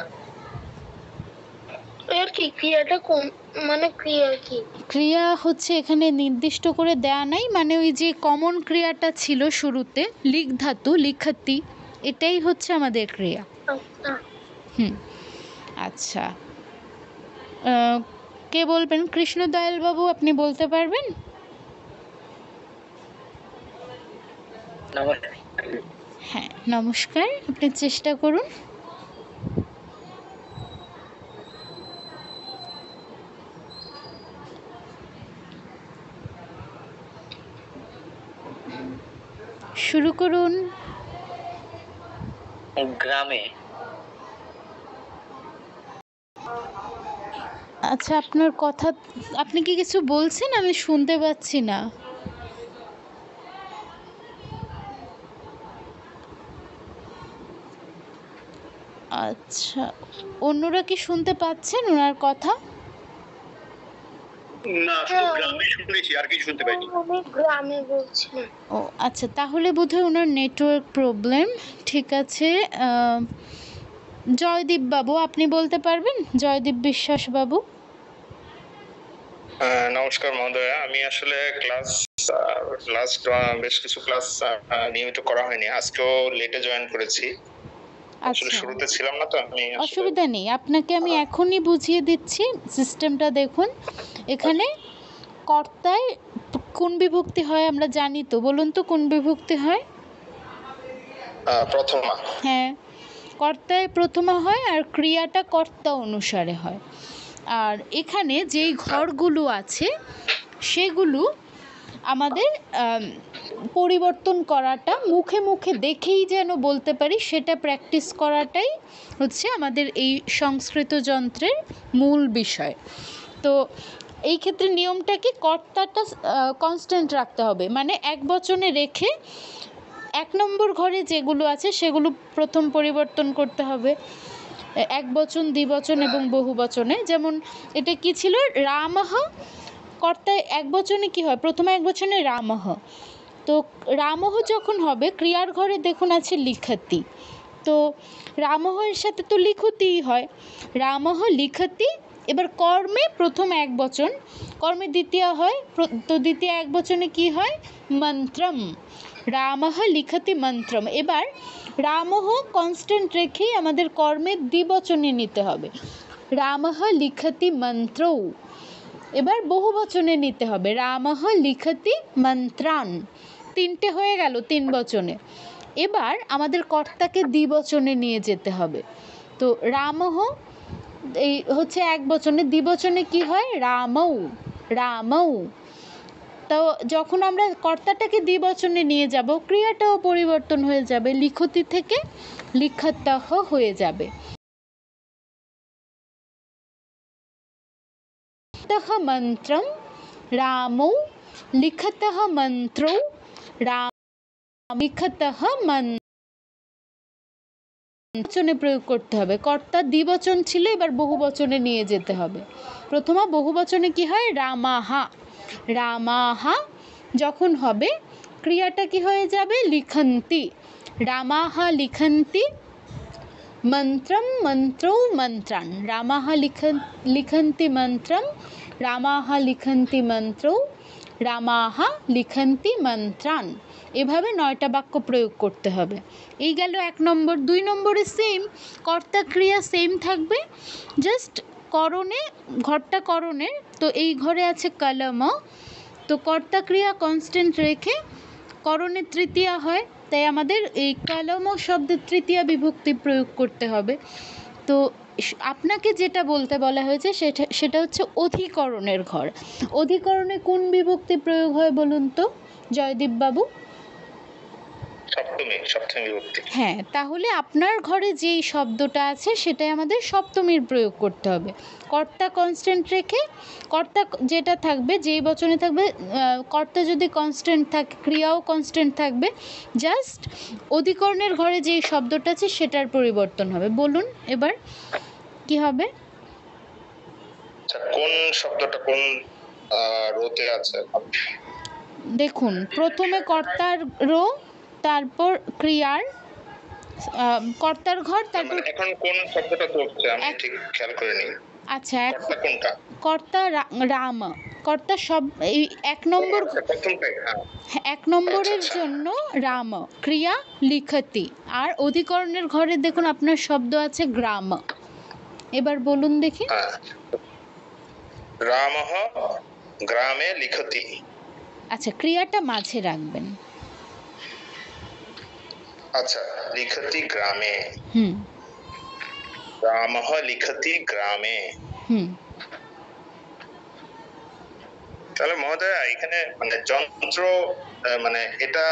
এর কি ক্রিয়াটা কোন, মানে ক্রিয়া কি? ক্রিয়া হচ্ছে এখানে নির্দিষ্ট করে দেয়া নাই, মানে ওই যে কমন ক্রিয়াটা ছিল শুরুতে লিক ধাতু, লিখাতি, এটাই হচ্ছে আমাদের ক্রিয়া। আচ্ছা, কে বলবেন? কৃষ্ণদয়াল বাবু, আপনি বলতে পারবেন? হ্যাঁ নমস্কার, আপনি চেষ্টা করুন। শুরু করুন। গ্রামে। আচ্ছা, আপনার কথা, আপনি কি কিছু বলছেন? আমি শুনতে পাচ্ছি না। আচ্ছা, অন্যরা কি শুনতে পাচ্ছেন ওনার কথা? না, শুধু গ্রামে শুনেছি, আর কিছু শুনতে পাইনি। আমি গ্রামে বলছি না। ও আচ্ছা, তাহলে বোধহয় ওনার নেটওয়ার্ক প্রবলেম। ঠিক আছে, জয়দীপ বাবু আপনি বলতে পারবেন? জয়দীপ বিশ্বাস বাবু। নমস্কার মহোদয়া, আমি আসলে লাস্ট বেশ কিছু ক্লাস নিয়মিত করা হয়নি, আজকেও লেটে জয়েন করেছি। আসলে আচ্ছা, শুরুতে ছিলাম না তো আমি। অসুবিধা নেই, আপনাকে আমি এখনই বুঝিয়ে দিচ্ছি। সিস্টেমটা দেখুন, এখানে কর্তায় কোন বিভক্তি হয় আমরা জানি তো, বলুন তো কোন বিভক্তি হয়? প্রথমা। হ্যাঁ, কর্তায় প্রথমা হয় আর ক্রিয়াটা কর্তা অনুসারে হয়। আর এখানে যেই ঘরগুলো আছে সেগুলো আমাদের পরিবর্তন করাটা, মুখে মুখে দেখেই যেন বলতে পারি, সেটা প্র্যাকটিস করাটাই হচ্ছে আমাদের এই সংস্কৃত যন্ত্রের মূল বিষয়। তো এই ক্ষেত্রে নিয়মটা কি, কর্তাটা কনস্ট্যান্ট রাখতে হবে, মানে এক বচনে রেখে 1 নম্বর ঘরে যেগুলো আছে সেগুলো প্রথম পরিবর্তন করতে হবে এক বচন, দ্বিবচন এবং বহু বচনে। যেমন এটা কি ছিল, রামঃ, কর্তায় এক বচনে কি হয়, প্রথম এক বচনে রামঃ। তো রামঃ যখন হবে, ক্রিয়ার ঘরে দেখুন আছে লিখতি, তো রামঃ এর সাথে তো লিখতিই হয়, রামঃ লিখতি। এবার কর্মে প্রথম এক বচন, কর্মে দ্বিতীয় হয়, তো দ্বিতীয় এক বচনে কি হয়, মন্ত্রম, রামঃ লিখতি মন্ত্রম। এবার রামঃ কনস্ট্যান্ট রেখেই আমাদের কর্মে দ্বিবচনে নিতে হবে, রামঃ লিখতি মন্ত্রৌ। এবার বহু বচনে নিতে হবে, রামঃ লিখতি মন্ত্রান। 3টে হয়ে গেল 3 বচনে। এবার আমাদের কর্তাকে দ্বিবচনে নিয়ে যেতে হবে। তো রামঃ এই হচ্ছে এক বচনে, দ্বিবচনে কি হয়, রামৌ, রামৌ। তো যখন আমরা কর্তাটাকে দ্বিবচনে নিয়ে যাব, ক্রিয়াটাও পরিবর্তন হয়ে যাবে, লিখতি থেকে লিখতঃ হয়ে যাবে। মন্ত্রম রামৌ লিখতঃ মন্ত্রৌ, রাম লিখতঃ বচনে প্রয়োগ করতে হবে। কর্তা দ্বিবচন ছিল, এবার বহু বচনে নিয়ে যেতে হবে। প্রথমা বহু বচনে কি হয়, রামাহা, রামাহা যখন হবে, ক্রিয়াটা কি হয়ে যাবে, লিখন্তি, রামাহা লিখন্তি মন্ত্রম মন্ত্রৌ মন্ত্রান, রামাহা লিখন্তি মন্ত্রম, রামাহা লিখন্তি মন্ত্রৌ, রামাহা লিখন্তি মন্ত্রান। এভাবে 9টা বাক্য প্রয়োগ করতে হবে। এই গেল 1 নম্বর। 2 নম্বরে সেম, কর্তা ক্রিয়া সেম থাকবে, জাস্ট করণে, ঘরটা করণের, তো এই ঘরে আছে কলম, তো কর্তা ক্রিয়া কনস্ট্যান্ট রেখে করণে তৃতীয়া হয়, তাই আমাদের এই কলম শব্দের তৃতীয়া বিভক্তি প্রয়োগ করতে হবে। তো আপনাকে যেটা বলতে বলা হয়েছে সেটা হচ্ছে অধিকরণের ঘর। অধিকরণে কোন বিভক্তি প্রয়োগ হয় বলুন তো জয়দীপ বাবু? সপ্তমী বিভক্তি। হ্যাঁ, তাহলে আপনার ঘরে যেই শব্দটা আছে সেটাই আমাদের সপ্তমীর প্রয়োগ করতে হবে। কর্তা কনস্ট্যান্ট রেখে, কর্তা যেটা থাকবে, যেই বচনে থাকবে, কর্তা যদি কনস্ট্যান্ট থাকে ক্রিয়াও কনস্ট্যান্ট থাকবে, জাস্ট অধিকরণের ঘরে যেই শব্দটা আছে সেটার পরিবর্তন হবে। বলুন এবার কি হবে? কোন শব্দটা কোন রোতে আছে? দেখুন, প্রথমে কর্তার রো, তারপর ক্রিয়ার কর্তার ঘর, তারপর এখন কোন শব্দটা চলছে আমি ঠিক খেয়াল করিনি। আচ্ছা, কর্তা কোনটা? কর্তা রাম, কর্তা সব এই 1 নম্বর, প্রথমটাই। হ্যাঁ, 1 নম্বরের জন্য রাম, ক্রিয়া লিখতি, আর অধিকরণের ঘরে দেখুন আপনার শব্দ আছে গ্রাম। এবার বলুন দেখি। রামঃ গ্রামে লিখতি। আচ্ছা, ক্রিয়াটা মাঝে রাখবেন। আচ্ছা, লিখতি গ্রামে। রামঃ লিখতি গ্রামে। তাহলে মহোদয় এখানে মানে যন্ত্র, মানে এটা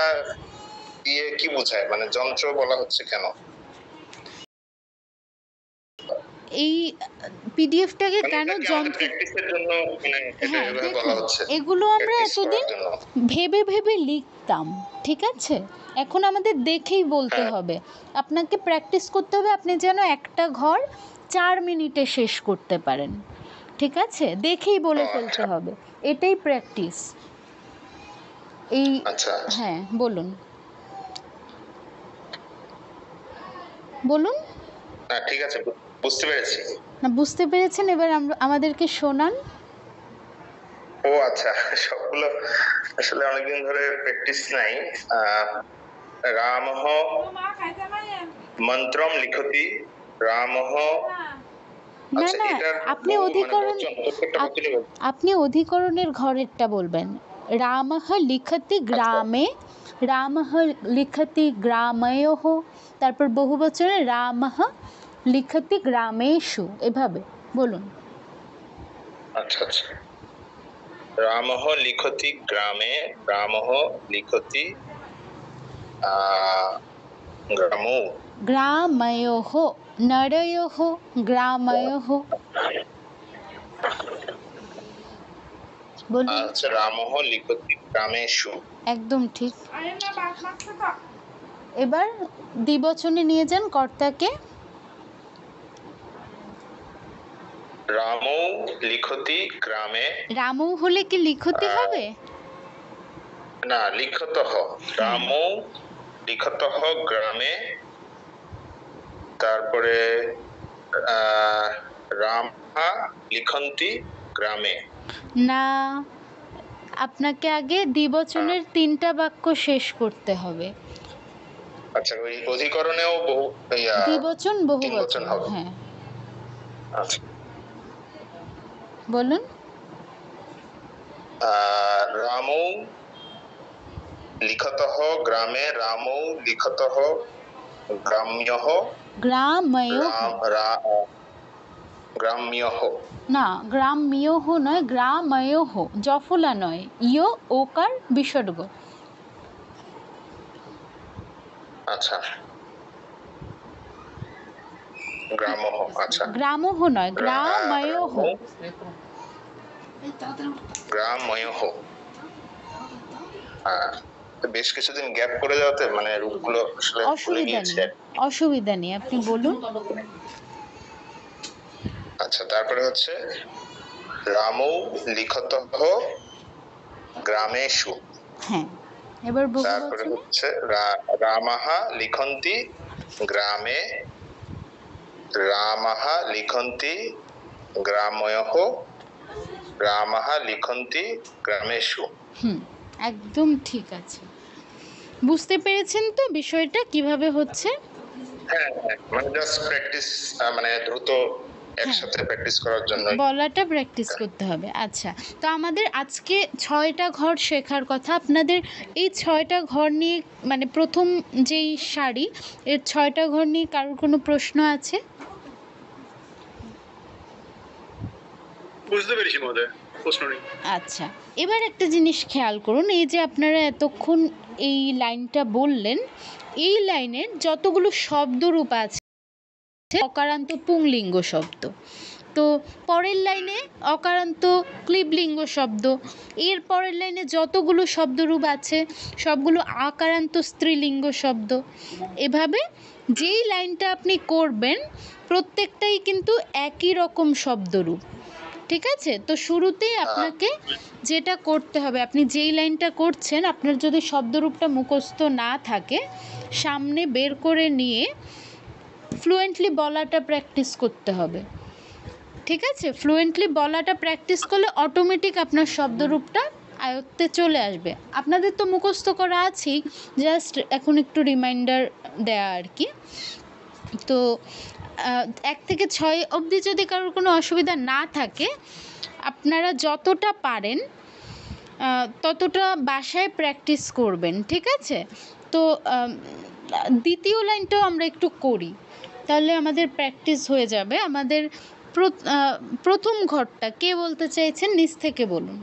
দিয়ে কি বোঝায়, মানে যন্ত্র বলা হচ্ছে কেন? এই পিডিএফটাকে কেন যন্ত্র, হ্যাঁ দেখুন, এগুলো আমরা এতদিন ভেবে ভেবে লিখতাম, ঠিক আছে, এখন আমাদের দেখেই বলতে হবে। আপনাকে প্র্যাকটিস করতে হবে, আপনি যেন একটা ঘর 4 মিনিটে শেষ করতে পারেন। ঠিক আছে, দেখেই বলে ও, ফেলতে আচ্ছা। হবে, এটাই প্র্যাকটিস। এই আচ্ছা হ্যাঁ বলুন বলুন। হ্যাঁ, ঠিক আছে, বুঝতে পেরেছি। না বুঝতে পেরেছেন, এবার আমাদেরকে শোনান। ও আচ্ছা, সবগুলো আসলে অনেকদিন ধরে প্র্যাকটিস নাই। রামহ মন্ত্রম লিখতি, রামহ। না আচ্ছা, না, এটার আপনি মানে অধিকরণ বচন প্রত্যেকটা বচনই বলতে। আপনি অধিকরণের ঘরেরটা বলবেন। রামঃ লিখতি গ্রামে, রামঃ লিখতি গ্রাময়োঃ, তারপর বহুবচনে রামঃ লিখতি গ্রামেষু, এভাবে বলুন। আচ্ছা আচ্ছা, রামহ লিখতি গ্রামে, রামহ লিখতি গ্রামৌ। গ্রাময়োঃ, নরয়োঃ, গ্রাময়োঃ, বলুন। আচ্ছা, রামহ লিখতি গ্রামেষু। একদম ঠিক। এবার দ্বিবচনে নিয়ে যান কর্তাকে। রামৌ লিখতি গ্রামে। রামৌ হলে কি লিখতি হবে? না, লিখতঃ। রামৌ লিখতঃ গ্রামে, তারপরে রামা লিখন্তি গ্রামে। না, আপনাকে আগে দ্বিবচনের 3টা বাক্য শেষ করতে হবে। আচ্ছা, ওই অধিকরণেও বহু দ্বিবচন তিন বহুবচন, বচন হবে। হ্যাঁ আচ্ছা, বলুন। রামৌ লিখতঃ গ্রামে, রামৌ লিখতঃ গ্রাম্যঃ, গ্রাময়োঃ, গ্রাম্যঃ। না গ্রাম্যঃ নয়, গ্রাময়োঃ, জফলা নয়, ইয় ওকার বিসর্গ। আচ্ছা, গ্রামঃ। আচ্ছা, গ্রামঃ নয়, গ্রাময়োঃ। গ্রাময়োঃ। বেশ কিছুদিন গ্যাপ করে যাওয়াতে মানে রূপগুলো আসলে ভুলে অসুবিধা গিয়েছি। নেই, অসুবিধা নেই, আপনি বলুন। আচ্ছা, তারপরে হচ্ছে রামৌ লিখতঃ গ্রামেষু। হ্যাঁ, এবার তারপরে বহুবচনে। হচ্ছে রামাহ লিখন্তি গ্রামে, রামাহ লিখন্তি গ্রাময়োঃ, রামাহ লিখন্তি গ্রামেষু। একদম ঠিক আছে। বুঝতে পেরেছেন তো বিষয়টা কিভাবে হচ্ছে? হ্যাঁ হ্যাঁ, মানে জাস্ট প্র্যাকটিস, মানে দ্রুত একসাথে প্র্যাকটিস করার জন্য। বলাটা প্র্যাকটিস করতে হবে। আচ্ছা, তো আমাদের আজকে 6টা ঘর শেখার কথা। আপনাদের এই 6টা ঘর নিয়ে, মানে প্রথম যেই সারি, এর 6টা ঘর নিয়ে কারোর কোনো প্রশ্ন আছে? বুঝতে পেরেছি মহোদয়, প্রশ্ন নেই। আচ্ছা, এবার একটা জিনিস খেয়াল করুন, এই যে আপনারা এতক্ষণ এই লাইনটা বললেন, এই লাইনের যতগুলো শব্দরূপ আছে অকারান্ত পুংলিঙ্গ শব্দ, তো পরের লাইনে অকারান্ত ক্লিবলিঙ্গ শব্দ, এর পরের লাইনে যতগুলো শব্দরূপ আছে সবগুলো আকারান্ত স্ত্রীলিঙ্গ শব্দ। এভাবে যেই লাইনটা আপনি করবেন প্রত্যেকটাই কিন্তু একই রকম শব্দরূপ। ঠিক আছে, তো শুরুতেই আপনাকে যেটা করতে হবে, আপনি যেই লাইনটা করছেন আপনার যদি শব্দরূপটা মুখস্থ না থাকে, সামনে বের করে নিয়ে ফ্লুয়েন্টলি বলাটা প্র্যাকটিস করতে হবে। ঠিক আছে, ফ্লুয়েন্টলি বলাটা প্র্যাকটিস করলে অটোমেটিক আপনার শব্দরূপটা আয়ত্তে চলে আসবে। আপনাদের তো মুখস্থ করা আছেই, জাস্ট এখন একটু রিমাইন্ডার দেয়া আর কি। তো 1 থেকে 6 অবধি যদি কারোর কোনো অসুবিধা না থাকে, আপনারা যতটা পারেন ততটা বাসায় প্র্যাকটিস করবেন। ঠিক আছে, তো দ্বিতীয় লাইনটাও আমরা একটু করি, তাহলে আমাদের প্র্যাকটিস হয়ে যাবে। আমাদের প্রথম ঘরটা কে বলতে চাইছেন? নিচ থেকে বলুন।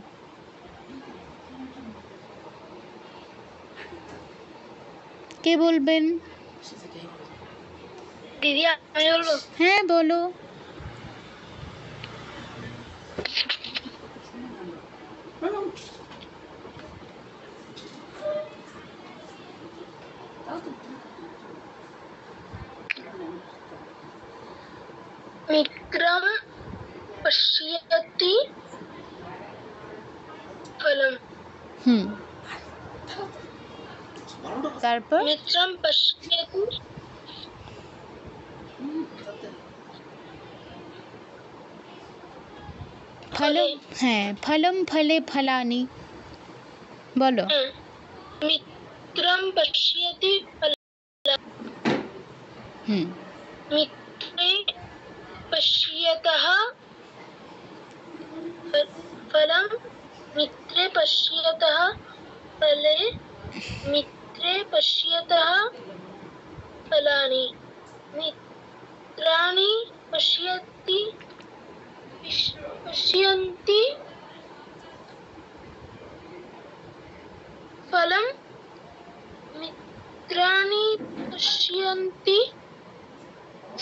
কে বলবেন? দিদি আমি বলবো। হ্যাঁ বলো। विक्रम पश्यति তারপর मित्रं पश्यति ফলম, হ্যাঁ, ফলম ফলে ফলানি, বলো। मित्रं पश्यति হুম, मित्रे पश्यतः फलं मित्रे पश्यतः फले मित्रे पश्यतः फलानि मित्राणि पश्यन्ति फलं मित्राणि पश्यन्ति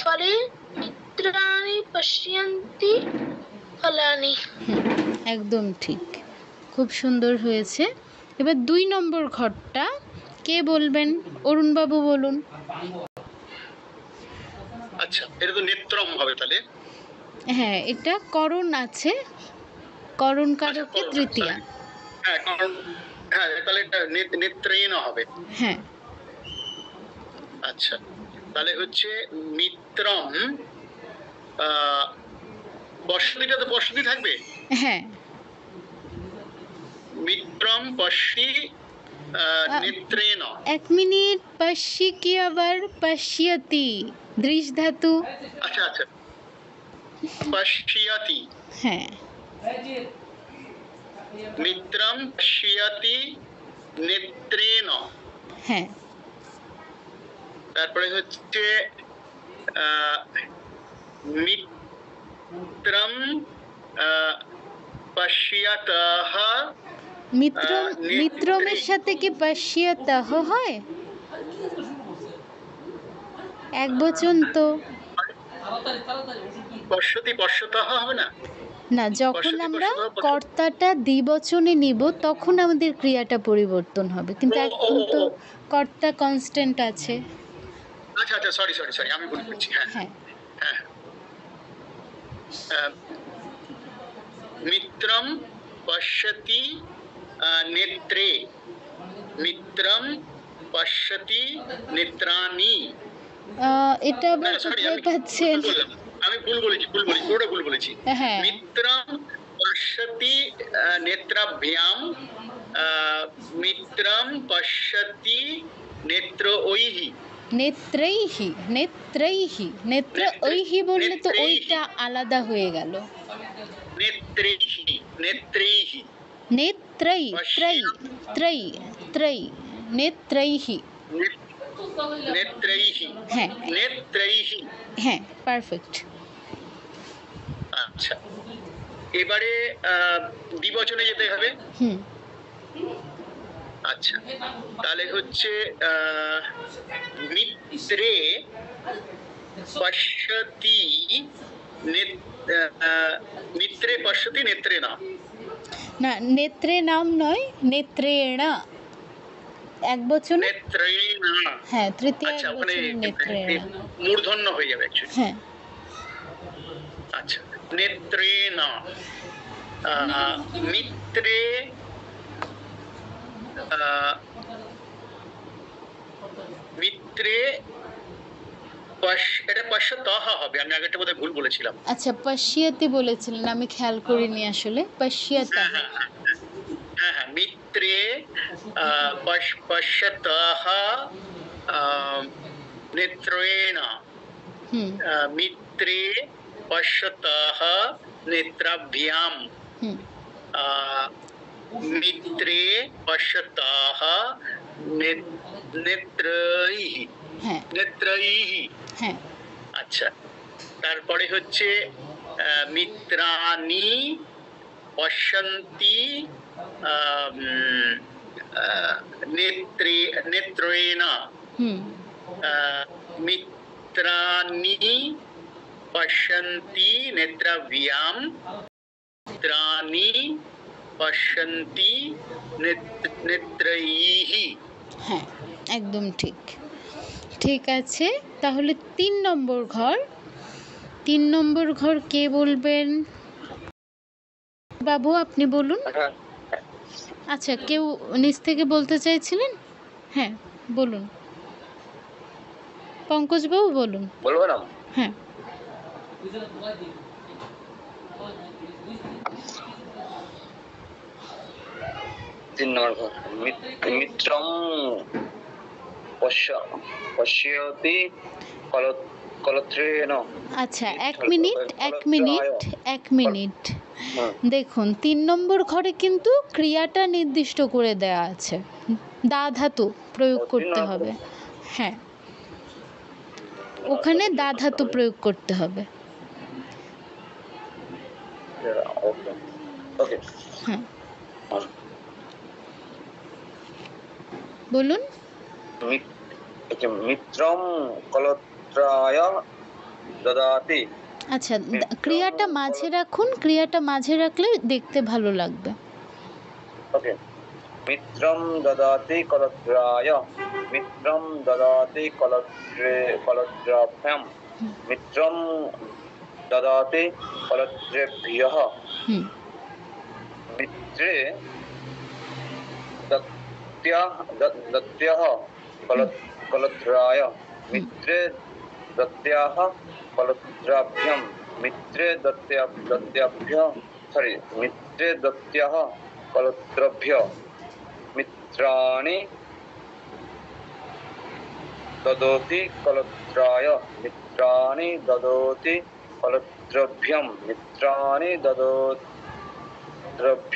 फले मित्राणि पश्यन्ति फलानि। একদম ঠিক, খুব সুন্দর হয়েছে। এবার 2 নম্বর ঘরটা কে বলবেন? অরুণবাবু বলুন। আচ্ছা, এটা তো নেত্রম হবে তাহলে। হ্যাঁ, এটা করণ আছে, করণ আচ্ছা, কারকে করণ, তৃতীয়া। হ্যাঁ, কারণ হ্যাঁ তাহলে এটা নেত্রেণ হবে। হ্যাঁ, আচ্ছা, তাহলে হচ্ছে মিত্রম, পশ্যতিটা তো পশ্যতি থাকবে। হ্যাঁ, মিত্রম পশ্যি নেত্রেণ। 1 মিনিট। পশ্যি কি আবার? পশ্যতি দৃশ ধাতু। আচ্ছা আচ্ছা, পশ্যতি, হ্যাঁ, মিত্রম পশ্যতি নেত্রেণ। হ্যাঁ, তারপরে হচ্ছে মিত্রম পশ্যতঃ। মিত্রম, মিত্রমের সাথে কি পশ্যতঃ হয়? একবচন তো। পশ্যতি পশ্যতঃ হবে না? না, যখন পশ্যতি আমরা পশ্যতঃ কর্তাটা দ্বিবচনে নিব তখন আমাদের ক্রিয়াটা পরিবর্তন হবে, কিন্তু এখন তো কর্তা কনস্ট্যান্ট আছে। আচ্ছা আচ্ছা, সরি সরি সরি, আমি ভুল করছি। হ্যাঁ হ্যাঁ, হ্যাঁ, মিত্রম পশ্যতি নেত্রে, মিত্রম পশ্যতি নেত্রাণি। এটা আবার কোথায় পাচ্ছেন? আমি ভুল বলেছি, পুরোটা ভুল বলেছি। হ্যাঁ, মিত্রম পশ্যতি নেত্রাভ্যাম, মিত্রম পশ্যতি নেত্রৈহি। নেত্রৈহি, নেত্রৈহি, নেত্র ঐহি বললে তো ওইটা আলাদা হয়ে গেল। নেত্রৈহি, নেত্রৈহি, নেত্রৈ, ত্রৈ, ত্রৈ, ত্রৈ, নেত্রৈহি। নেত্রৈহি, হ্যাঁ, নেত্রৈহি। হ্যাঁ, পারফেক্ট। আচ্ছা, এবারে দ্বিবচনে যেতে হবে। হুম, আচ্ছা, তাহলে হচ্ছে মিত্রে পশ্যতি মিত্রে পশ্যতি নেত্রেণ। না, নেত্রে নাম নয়, নেত্রেণা একবচনে। নেত্রেণ, হ্যাঁ, তৃতীয় আচ্ছা, ওখানে একবচনে নেত্রেণা। মূর্ধন্য হয়ে যাবে অ্যাকচুয়ালি। হ্যাঁ, আচ্ছা, নেত্রেণ, মিত্রে মিত্রে এটা পশ্যতঃ হবে। আমি আগেরটা বোধহয় ভুল বলেছিলাম। আচ্ছা, পশ্যতি বলেছিলেন, আমি খেয়াল করিনি আসলে। পশ্যতঃ। হ্যাঁ হ্যাঁ হ্যাঁ হ্যাঁ, মিত্রে পশ্যতঃ নেত্রেণ, হুম, মিত্রে পশ্যতঃ নেত্রাভ্যাম, হুম, মিত্রে পশ্যতঃ নেত্রৈহি, হ্যাঁ, নেত্রৈহি। হ্যাঁ, আচ্ছা, তারপরে হচ্ছে মিত্রাণি পশ্যন্তি নেত্রেণ, হুম, মিত্রাণি পশ্যন্তি নেত্রাভ্যাম, মিত্রাণি পশ্যন্তি নেত্রৈহি। হ্যাঁ, একদম ঠিক। ঠিক আছে, তাহলে 3 নম্বর ঘর। 3 নম্বর ঘর কে বলবেন? বাবু, আপনি বলুন। আচ্ছা, কেউ নিচ থেকে বলতে চাইছিলেন? হ্যাঁ, বলুন পঙ্কজবাবু বলুন। বলবো ম্যাডাম? হ্যাঁ, 3 নম্বর ঘর। মিত্রম পশ্যতি কলত্রেণ। আচ্ছা এক মিনিট দেখুন 3 নম্বর ঘরে কিন্তু ক্রিয়াটা নির্দিষ্ট করে দেওয়া আছে, দা ধাতু প্রয়োগ করতে হবে। হ্যাঁ, ওখানে দা ধাতু প্রয়োগ করতে হবে। ওকে ওকে হ্যাঁ বলুন। মিত্রম কলত্রায় দদাতি। আচ্ছা, ক্রিয়াটা মাঝে রাখুন, ক্রিয়াটা মাঝে রাখলে দেখতে ভালো লাগবে। ওকে, মিত্রম দদাতি কলত্রায়, মিত্রম দদাতি কলত্রাভ্যাম, মিত্রম দদাতি কলত্রেভ্যঃ, মিত্রে দত্যঃ কলত্রায়, মিত্রে দত্যাঃ কলত্রাভ্যাম, মিত্রে দত্যাঃ কলত্রভ্যঃ, মিত্রাণি দদোতি কলত্রায়, মিত্রাণি দদোতি কলত্রভ্যম, মিত্রাণি দদোত্রভ্যঃ।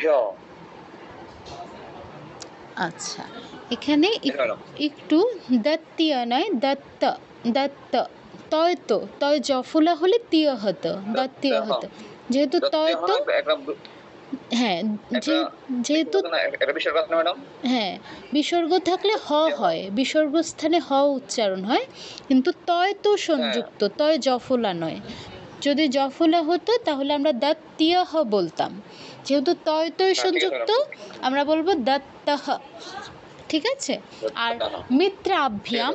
আচ্ছা, এখানে একটু দত্তিয়া নয় দত্ত, তয় জফলা হলে তিয়া হতো, দত্তিয়া হতো। যেহেতু তয় তো হ্যাঁ, যেহেতু হ্যাঁ বিসর্গ থাকলে হ হয়, বিসর্গ স্থানে হ উচ্চারণ হয়, কিন্তু তয় তো সংযুক্ত, তয় জফলা নয়। যদি জফলা হতো তাহলে আমরা দত্তিয়াহ বলতাম, যেহেতু তয় সংযুক্ত আমরা বলবো দত্তহ। ঠিক আছে। আর মিত্রাভ্যাম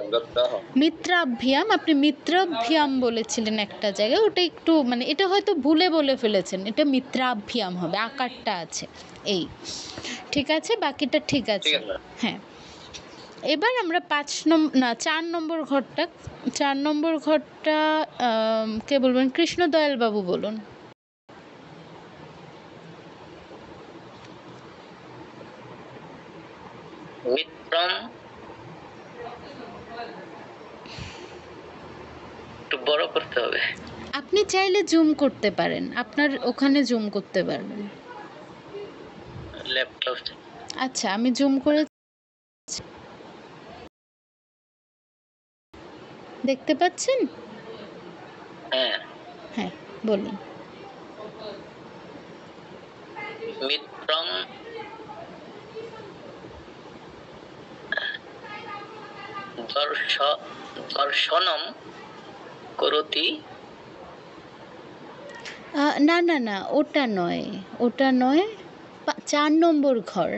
আপনি মিত্রাভ্যাম বলেছিলেন একটা জায়গায়, ওটা একটু মানে এটা হয়তো ভুলে বলে ফেলেছেন, এটা মিত্রাভ্যাম হবে, আকারটা আছে এই। ঠিক আছে, বাকিটা ঠিক আছে। হ্যাঁ, এবার আমরা 4 নম্বর ঘরটা কে বলবেন? কৃষ্ণদয়াল বাবু বলুন। মিত্রম একটু বড় করতে হবে। আপনি চাইলে জুম করতে পারেন, আপনার ওখানে জুম করতে পারবেন। ল্যাপটপ। আচ্ছা, আমি জুম করে দেখতে পাচ্ছেন? হ্যাঁ হ্যাঁ বলুন। মিত্রম দর্শনম করতি। না ওটা নয় 4 নম্বর ঘর।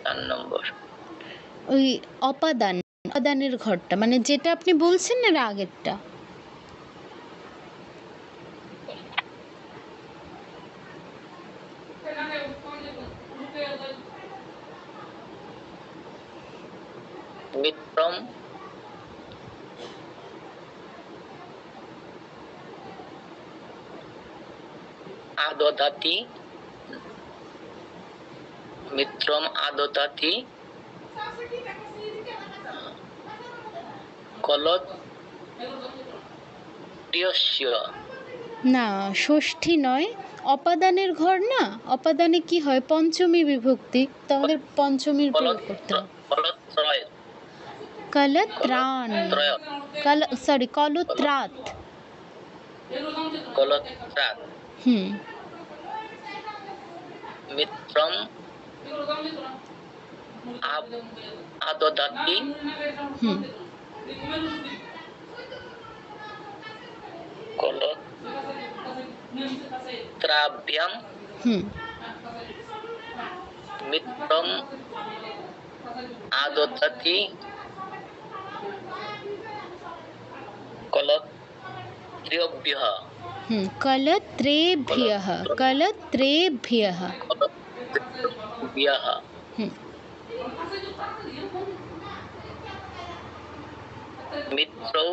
4 নম্বর ওই অপাদানের ঘরটা, মানে যেটা আপনি বলছেন না আগেরটা। মিত্রম আদদাতি, মিত্রম আদদাতি কলত্রিয়স্য। না, ষষ্ঠী নয়, অপাদানের ঘর না। অপাদানে কি হয়? পঞ্চমী বিভক্তি, তো আমাদের পঞ্চমীর প্রয়োগ করতে হবে। কলত্রাণ, কলত্রাত। মিত্রম আদদাতি কলত্রাভ্যাম, মিত্রম আদদাতি কলত্রেভ্যঃ। কলত্রেভ্যঃ। হুম। মিত্রৌ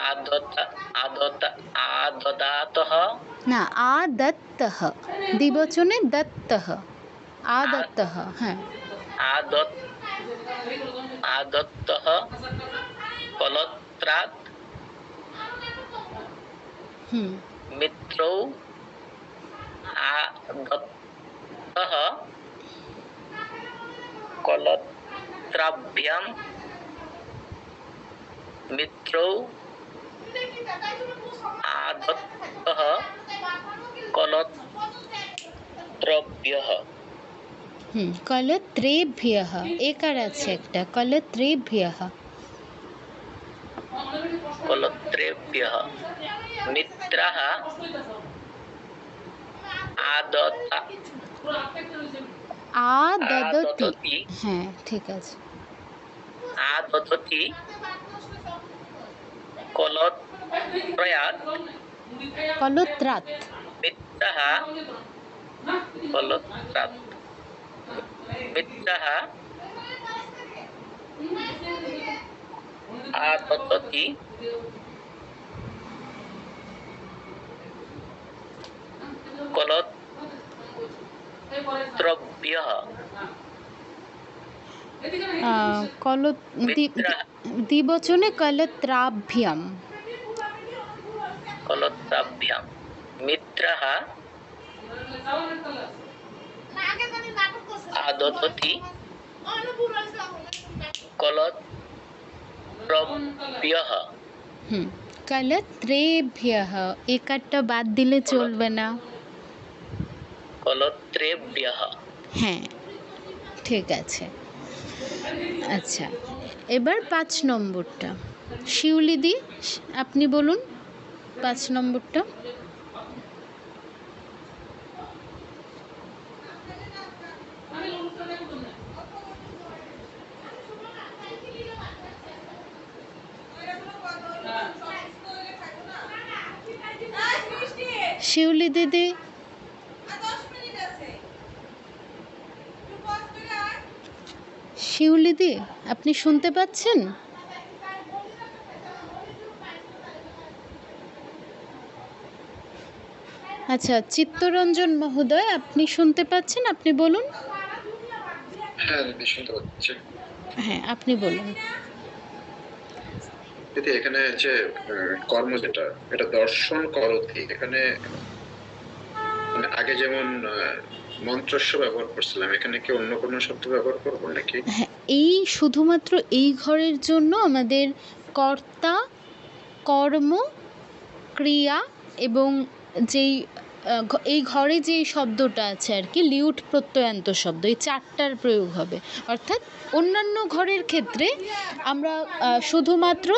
আদদাতঃ না, আদত্তহ, দ্বিবচনে দত্তহ, আদত্তহ, হ্যাঁ। আদত আদত্তঃ কলত্রাৎ হুম। মিত্রৌ আদত্তঃ কলত্রাভ্যাম মিত্রৌ আদত্তঃ কলত্রভ্যঃ হুম, কলত্রেভ্যঃ, একার আছে একটা, কলত্রেভ্যঃ। কলত্রেভ্যঃ মিত্রাः আদতা আদদতি, আদদতি হ্যাঁ ঠিক আছে। আদদতি কলত্রয়াৎ কলত্রাৎ, মিত্রাः কলত্রাৎ মিত্রাः আদদতি কলত্রভ্যঃ মিত্রাः দ্বিবচনে কলত্রাভ্যাম। কলত্রাভ্যাম মিত্রাः আদদতি কলত্রভ্যঃ হুম, কলত্রেভ্যঃ, একারটা বাদ দিলে চলবে না। কলত্রেভ্যঃ হ্যাঁ ঠিক আছে। আচ্ছা, এবার 5 নম্বরটা শিউলিদি, আপনি বলুন 5 নম্বরটা। শিউলি দিদি, শিউলিদি আপনি শুনতে পাচ্ছেন? আচ্ছা, চিত্তরঞ্জন মহোদয় আপনি শুনতে পাচ্ছেন? আপনি বলুন। হ্যাঁ দিদি শুনতে পাচ্ছি। হ্যাঁ আপনি বলুন। দিদি এখানে যে কর্ম যেটা, এটা দর্শন করতি, এখানে মানে আগে যেমন মন্ত্রস্য ব্যবহার করছিলাম, এখানে কি অন্য কোনো শব্দ ব্যবহার করবো নাকি? হ্যাঁ, এই শুধুমাত্র এই ঘরের জন্য আমাদের কর্তা, কর্ম, ক্রিয়া এবং যেই এই ঘরে যে শব্দটা আছে আর কি, লিউট প্রত্যয়ান্ত শব্দ, এই 4টার প্রয়োগ হবে। অর্থাৎ অন্যান্য ঘরের ক্ষেত্রে আমরা শুধুমাত্র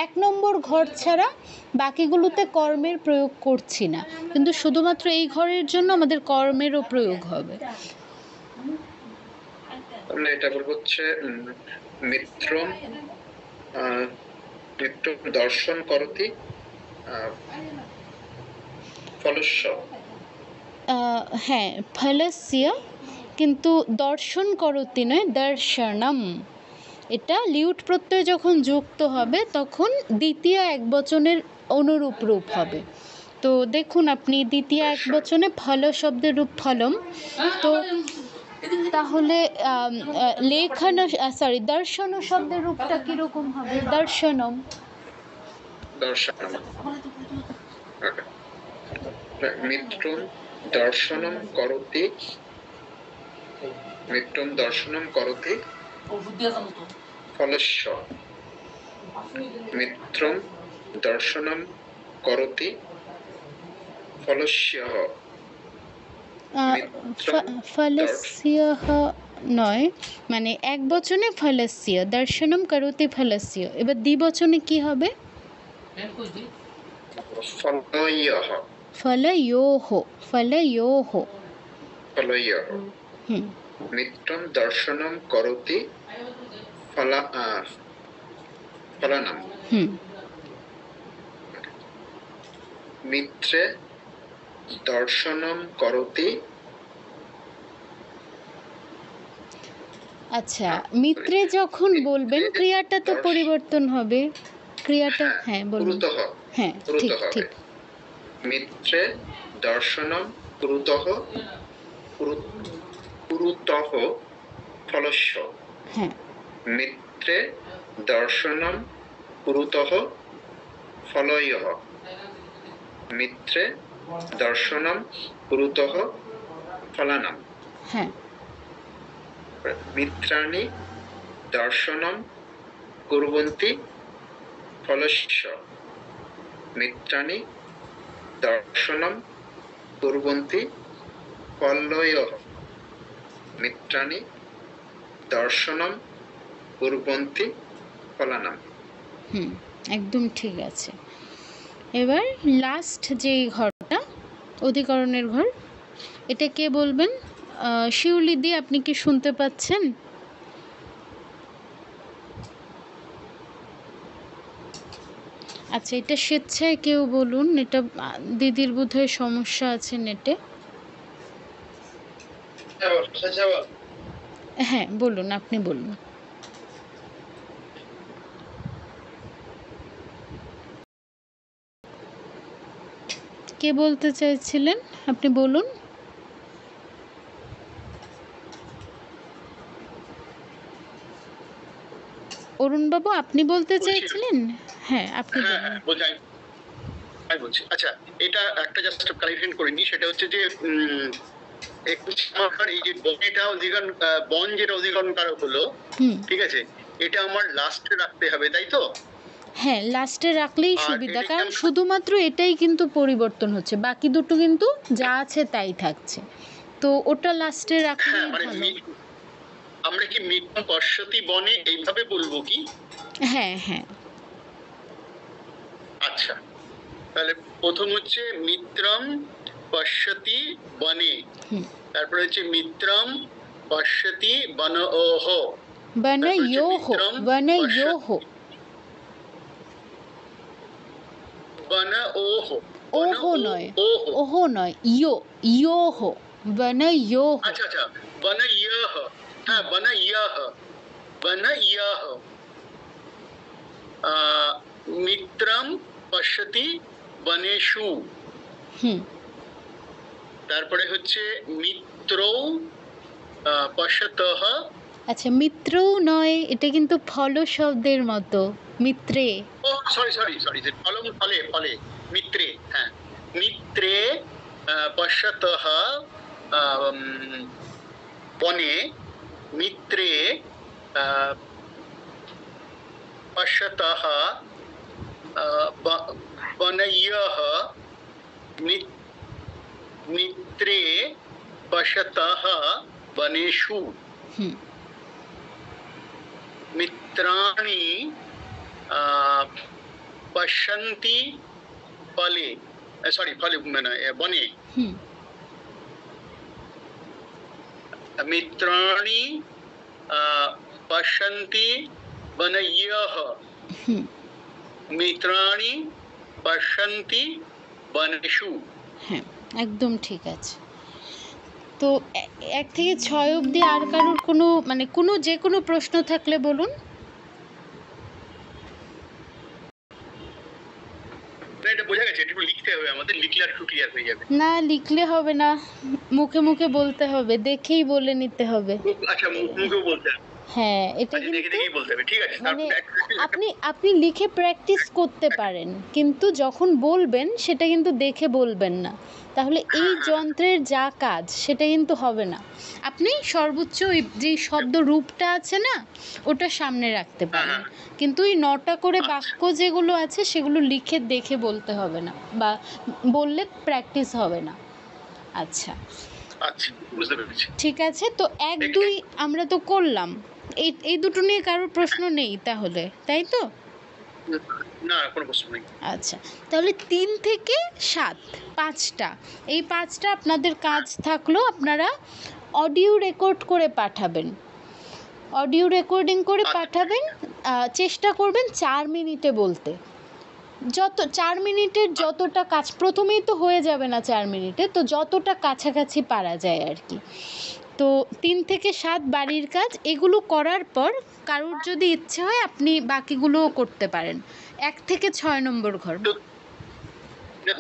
1 নম্বর ঘর ছাড়া বাকিগুলোতে কর্মের প্রয়োগ করছি না, কিন্তু শুধুমাত্র এই ঘরের জন্য আমাদের কর্মেরও প্রয়োগ হবে। আমরা এটা বলবো হচ্ছে মিত্রম মিত্রম দর্শন করতি ফলস্য। হ্যাঁ, ফলস্য, কিন্তু দর্শন করতি নয়, দর্শনম। এটা লিউট প্রত্যয় যখন যুক্ত হবে তখন দ্বিতীয় একবচনের অনুরূপ রূপ হবে। তো দেখুন আপনি দ্বিতীয় একবচনে ফল শব্দের রূপ ফলম, তো তাহলে লেখন দর্শন শব্দের রূপটা কিরকম হবে? দর্শনম। দর্শনম, মিত্রম দর্শনম করতি, মিত্রম দর্শনম করতি ফলস্য, মিত্রম দর্শনম করতি ফলস্যঃ। ফলস্য নয়, মানে এক বচনে ফলস্য, দর্শনম করতি ফলস্য। এবার দ্বিবচনে কি হবে? ফলয়ঃ, ফলয়োঃ, ফলয়োঃ। ফলয়ঃ। হুম। মিত্রম দর্শনম করতি ফলনম। হুম। মিত্রে দর্শনম করতে। আচ্ছা, মিত্রে যখন বলবেন ক্রিয়াটা তো পরিবর্তন হবে, ক্রিয়াটা হ্যাঁ বলুন। কুরুতঃ, হ্যাঁ ঠিক কুরুতঃ ঠিক। মিত্রে দর্শনম কুরুতঃ, কুরুতঃ ফলস্য। হ্যাঁ মিত্রে দর্শনম কুরুতঃ ফলয়ঃ। মিত্রে দর্শনম কুরুতঃ ফলানাম। হ্যাঁ মিত্রাণি দর্শনম কুর্বন্তি ফলস্য। মিত্রাণি দর্শনম কুর্বন্তি ফলয়ঃ। মিত্রাণি দর্শনম কুর্বন্তি ফলানাম। একদম ঠিক আছে। এবার লাস্ট যে ঘরটা, অধিকরণের ঘর, এটা কে বলবেন? শিউলি দি, আপনি কি শুনতে পাচ্ছেন? আচ্ছা, এটা স্বেচ্ছায় কেউ বলুন। এটা দিদির বোধহয় সমস্যা আছে নেটে। হ্যাঁ বলুন, আপনি বলুন। কে বলতে চাইছিলেন? আপনি বলুন। অরুণবাবু, আপনি বলতে চাইছিলেন? হ্যাঁ আপনি বলুন। আমি বলছি। আচ্ছা, এটা একটা জাস্ট ক্লারিফিকেশন করে নিই, সেটা হচ্ছে যে আমার এই যে বনেটা অধিকরণ, বন যেটা অধিকরণ কারক হলো, ঠিক আছে, এটা আমার লাস্টে রাখতে হবে, তাই তো? হ্যাঁ, লাস্টে রাখলেই আর সুবিধা, এটা কারণ কেমন? শুধুমাত্র এটাই কিন্তু পরিবর্তন হচ্ছে, বাকি দুটো কিন্তু যা আছে তাই থাকছে, তো ওটা লাস্টে রাখলেই হ্যাঁ, মানে ভালো। আমরা কি মিত্রম পশ্যতি বনে এইভাবে বলবো কি? হ্যাঁ হ্যাঁ। আচ্ছা, তাহলে প্রথম হচ্ছে মিত্রম পশ্যতি বনে, তারপরে হচ্ছে মিত্রম পশ্যতি বনওহ, বনয়োহ, বনয়োহ, বনওহ, ওহো নয়, ওহো নয়, ইয়োহ, বনয়োহ। আচ্ছা আচ্ছা, বনয়হ, হ্যাঁ বনয়হ, বনয়হ। মিত্রম পশ্যতি বনেষু, তারপরে হচ্ছে মিত্রৌ পশ্যতঃ। আচ্ছা, মিত্রও নয়, এটা কিন্তু ফল শব্দের মতো, মিত্রে। ও সরি সরি সরি, ফলম ফলে, ফলে মিত্রে, হ্যাঁ মিত্রে পশ্যতঃ বনে, মিত্রে পশ্যতঃ বনয়ঃ, মিত্রে পশ্যতঃ বনেষু। মিত্রাণি পশ্যন্তি ফলে, সরি ফলে মানে বনে। মিত্রাণি পশ্যন্তি বনয়ঃ, মিত্রাণি পশ্যন্তি বনেষু। হ্যাঁ একদম ঠিক আছে। তো 1 থেকে 6 অবধি আর কারোর কোনো মানে যে কোনো প্রশ্ন থাকলে বলুন। এটা বোঝা গেছে, একটু লিখতে হবে আমাদের, লিখলে আর একটু ক্লিয়ার হয়ে যাবে। না লিখলে হবে না, মুখে মুখে বলতে হবে, দেখেই বলে নিতে হবে। আচ্ছা, মুখেও বলতে হবে। হ্যাঁ, এটা দেখে কিন্তু দেখেই বলতে হবে, ঠিক আছে। মানে আপনি লিখে প্র্যাকটিস করতে পারেন, কিন্তু যখন বলবেন সেটা কিন্তু দেখে বলবেন না, তাহলে এই যন্ত্রের যা কাজ সেটা কিন্তু হবে না। আপনি সর্বোচ্চ যে শব্দ রূপটা আছে না, ওটা সামনে রাখতে পারেন, কিন্তু এই 9টা করে বাক্য যেগুলো আছে সেগুলো লিখে দেখে বলতে হবে না, বা বললে প্র্যাকটিস হবে না। আচ্ছা আচ্ছা, বুঝতে পেরেছি। ঠিক আছে, তো 1, 2 আমরা তো করলাম, এই দুটো নিয়ে কারোর প্রশ্ন নেই তাহলে, তাই তো? না, কোনো প্রশ্ন নেই। আচ্ছা, তাহলে 3 থেকে 7, 5টা, এই 5টা আপনাদের কাজ থাকলো। আপনারা অডিও রেকর্ড করে পাঠাবেন, অডিও রেকর্ডিং করে পাঠাবেন। চেষ্টা করবেন 4 মিনিটে বলতে, যত 4 মিনিটের যতটা কাজ, প্রথমেই তো হয়ে যাবে না 4 মিনিটে, তো যতটা কাছাকাছি পারা যায় আর কি। তো 3 থেকে 7 বাড়ির কাজ, এগুলো করার পর কারুর যদি ইচ্ছে হয় আপনি বাকিগুলোও করতে পারেন। 1 থেকে 6 নম্বর ঘর।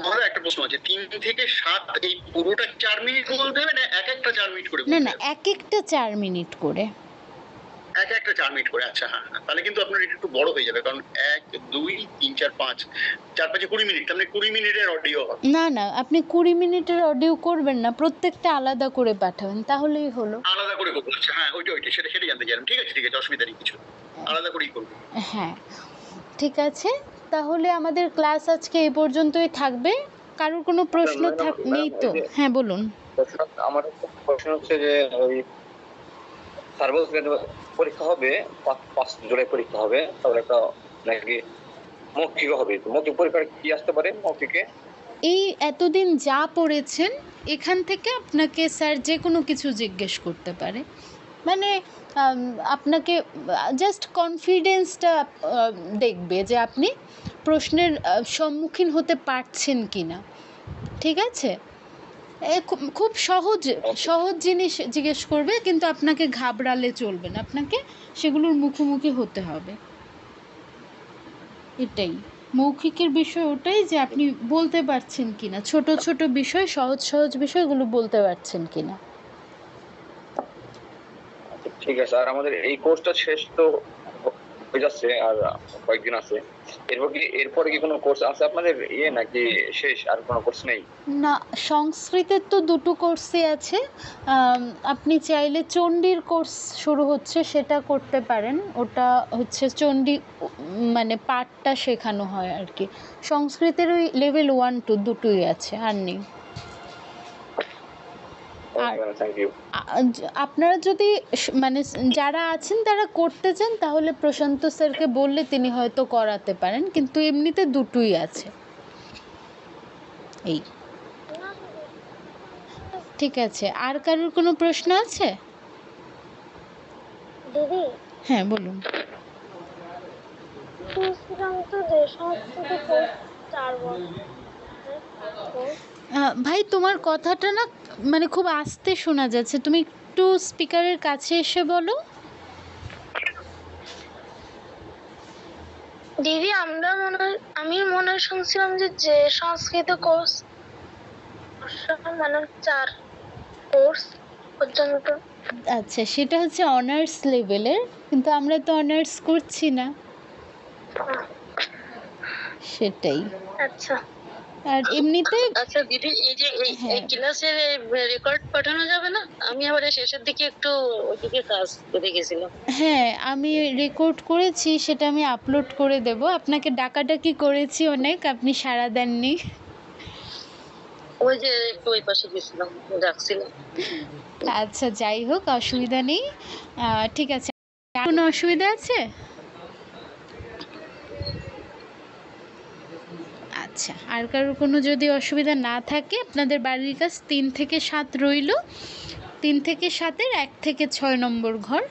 আমার একটা প্রশ্ন আছে, 3 থেকে 7 এই পুরোটা 4 মিনিট বলতে হবে না এক একটা 4 মিনিট করে? না না, এক একটা 4 মিনিট করে। এক একটা 4 মিনিট করে, আচ্ছা হ্যাঁ হ্যাঁ, তাহলে কিন্তু আপনার এটা একটু বড় হয়ে যাবে, কারণ 1 2 3 4 5 4 5 20 মিনিট, তাহলে 20 মিনিটের অডিও হবে। না না, আপনি 20 মিনিটের অডিও করবেন না, প্রত্যেকটা আলাদা করে পাঠাবেন, তাহলেই হলো। আলাদা করে করবো, আচ্ছা হ্যাঁ ওইটা সেটা জানতে চাইলাম। ঠিক আছে অসুবিধা নেই, কিছু আলাদা করেই করবো। হ্যাঁ ঠিক আছে, তাহলে আমাদের ক্লাস আজকে এই পর্যন্তই থাকবে। কারোর কোনো প্রশ্ন নেই তো? হ্যাঁ বলুন। আমার একটা প্রশ্ন হচ্ছে যে ওই সার্ভার পরীক্ষা হবে 5 জুলাই পরীক্ষা হবে, তাহলে একটা নাকি মৌখিক হবে, মৌখিক পরীক্ষা কি আসতে পারে মৌখিকে? এই এতদিন যা পড়েছেন এখান থেকে আপনাকে স্যার যে কোনো কিছু জিজ্ঞেস করতে পারে, মানে আপনাকে জাস্ট কনফিডেন্সটা দেখবে যে আপনি প্রশ্নের সম্মুখীন হতে পারছেন কি না। ঠিক আছে, খুব সহজ জিনিস জিজ্ঞেস করবে, কিন্তু আপনাকে ঘাবড়ালে চলবে না, আপনাকে সেগুলোর মুখোমুখি হতে হবে। এটাই মৌখিকের বিষয়, ওটাই যে আপনি বলতে পারছেন কিনা, ছোট ছোট বিষয়, সহজ বিষয়গুলো বলতে পারছেন কিনা। ঠিক আছে, আর আমাদের এই কোর্সটা শেষ তো হয়ে যাচ্ছে, আর কয়েকদিন আছে, এরপরে কি কোনো কোর্স আছে আপনাদের নাকি শেষ, আর কোনো কোর্স নেই? না, সংস্কৃতের তো 2টো কোর্সই আছে। আপনি চাইলে চণ্ডীর কোর্স শুরু হচ্ছে, সেটা করতে পারেন। ওটা হচ্ছে চণ্ডী মানে পাঠটা শেখানো হয় আর কি। সংস্কৃতের ওই লেভেল 1 2 দুটোই আছে, আর নেই। আর আপনারা যদি মানে যারা আছেন তারা করতে চান, তাহলে প্রশান্ত স্যারকে বললে তিনি হয়তো করাতে পারেন, কিন্তু এমনিতে দুটোই আছে। এই ঠিক আছে, আর কারোর কোনো প্রশ্ন আছে? দিদি, হ্যাঁ বলুন। শুনছিলাম তো যে সংস্কৃত কোর্স 4 বছর। ভাই তোমার কথাটা না মানে খুব আস্তে শোনা যাচ্ছে, তুমি একটু স্পিকারের কাছে এসে বলো। দিদি, আমি মনে হয় শুনছিলাম যে সংস্কৃত কোর্স মানে 4 কোর্স পর্যন্ত। আচ্ছা, সেটা হচ্ছে অনার্স লেভেলের, কিন্তু আমরা তো অনার্স করছি না, সেটাই। আচ্ছা, আর এমনিতে আচ্ছা দিদি, এই যে এই ক্লাসের রেকর্ড পাঠানো যাবে না? আমি আবার শেষের দিকে একটু ওইদিকে কাজ করে গেছিলাম। হ্যাঁ, আমি রেকর্ড করেছি, সেটা আমি আপলোড করে দেব। আপনাকে ডাকাডাকি করেছি অনেক, আপনি সাড়া দেননি। ওই যে একটু ওই পাশে গেছিলাম, ডাকছিলাম। আচ্ছা যাই হোক, অসুবিধা নেই। ঠিক আছে, কোনো অসুবিধা আছে? আচ্ছা, আর কারোর কোনো যদি অসুবিধা না থাকে, আপনাদের বাড়ির কাজ 3 থেকে 7 রইল। 3 থেকে 7-এর 1 থেকে 6 নম্বর ঘর।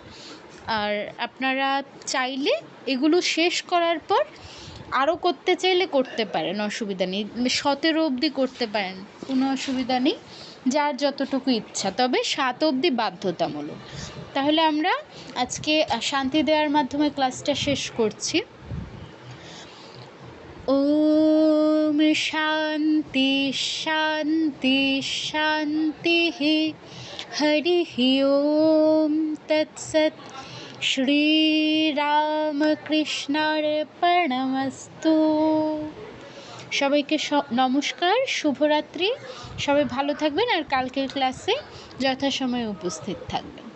আর আপনারা চাইলে এগুলো শেষ করার পর আরও করতে চাইলে করতে পারেন, অসুবিধা নেই। 17 অবধি করতে পারেন, কোনো অসুবিধা নেই, যার যতটুকু ইচ্ছা, তবে 7 অবধি বাধ্যতামূলক। তাহলে আমরা আজকে শান্তি দেওয়ার মাধ্যমে ক্লাসটা শেষ করছি। ওম শান্তি শান্তি শান্তি, হরি ওম তৎসৎ। শ্রীরামকৃষ্ণার্পণমস্তু। সবাইকে নমস্কার, শুভরাত্রি। সবাই ভালো থাকবেন, আর কালকের ক্লাসে যথাসময়ে উপস্থিত থাকবেন।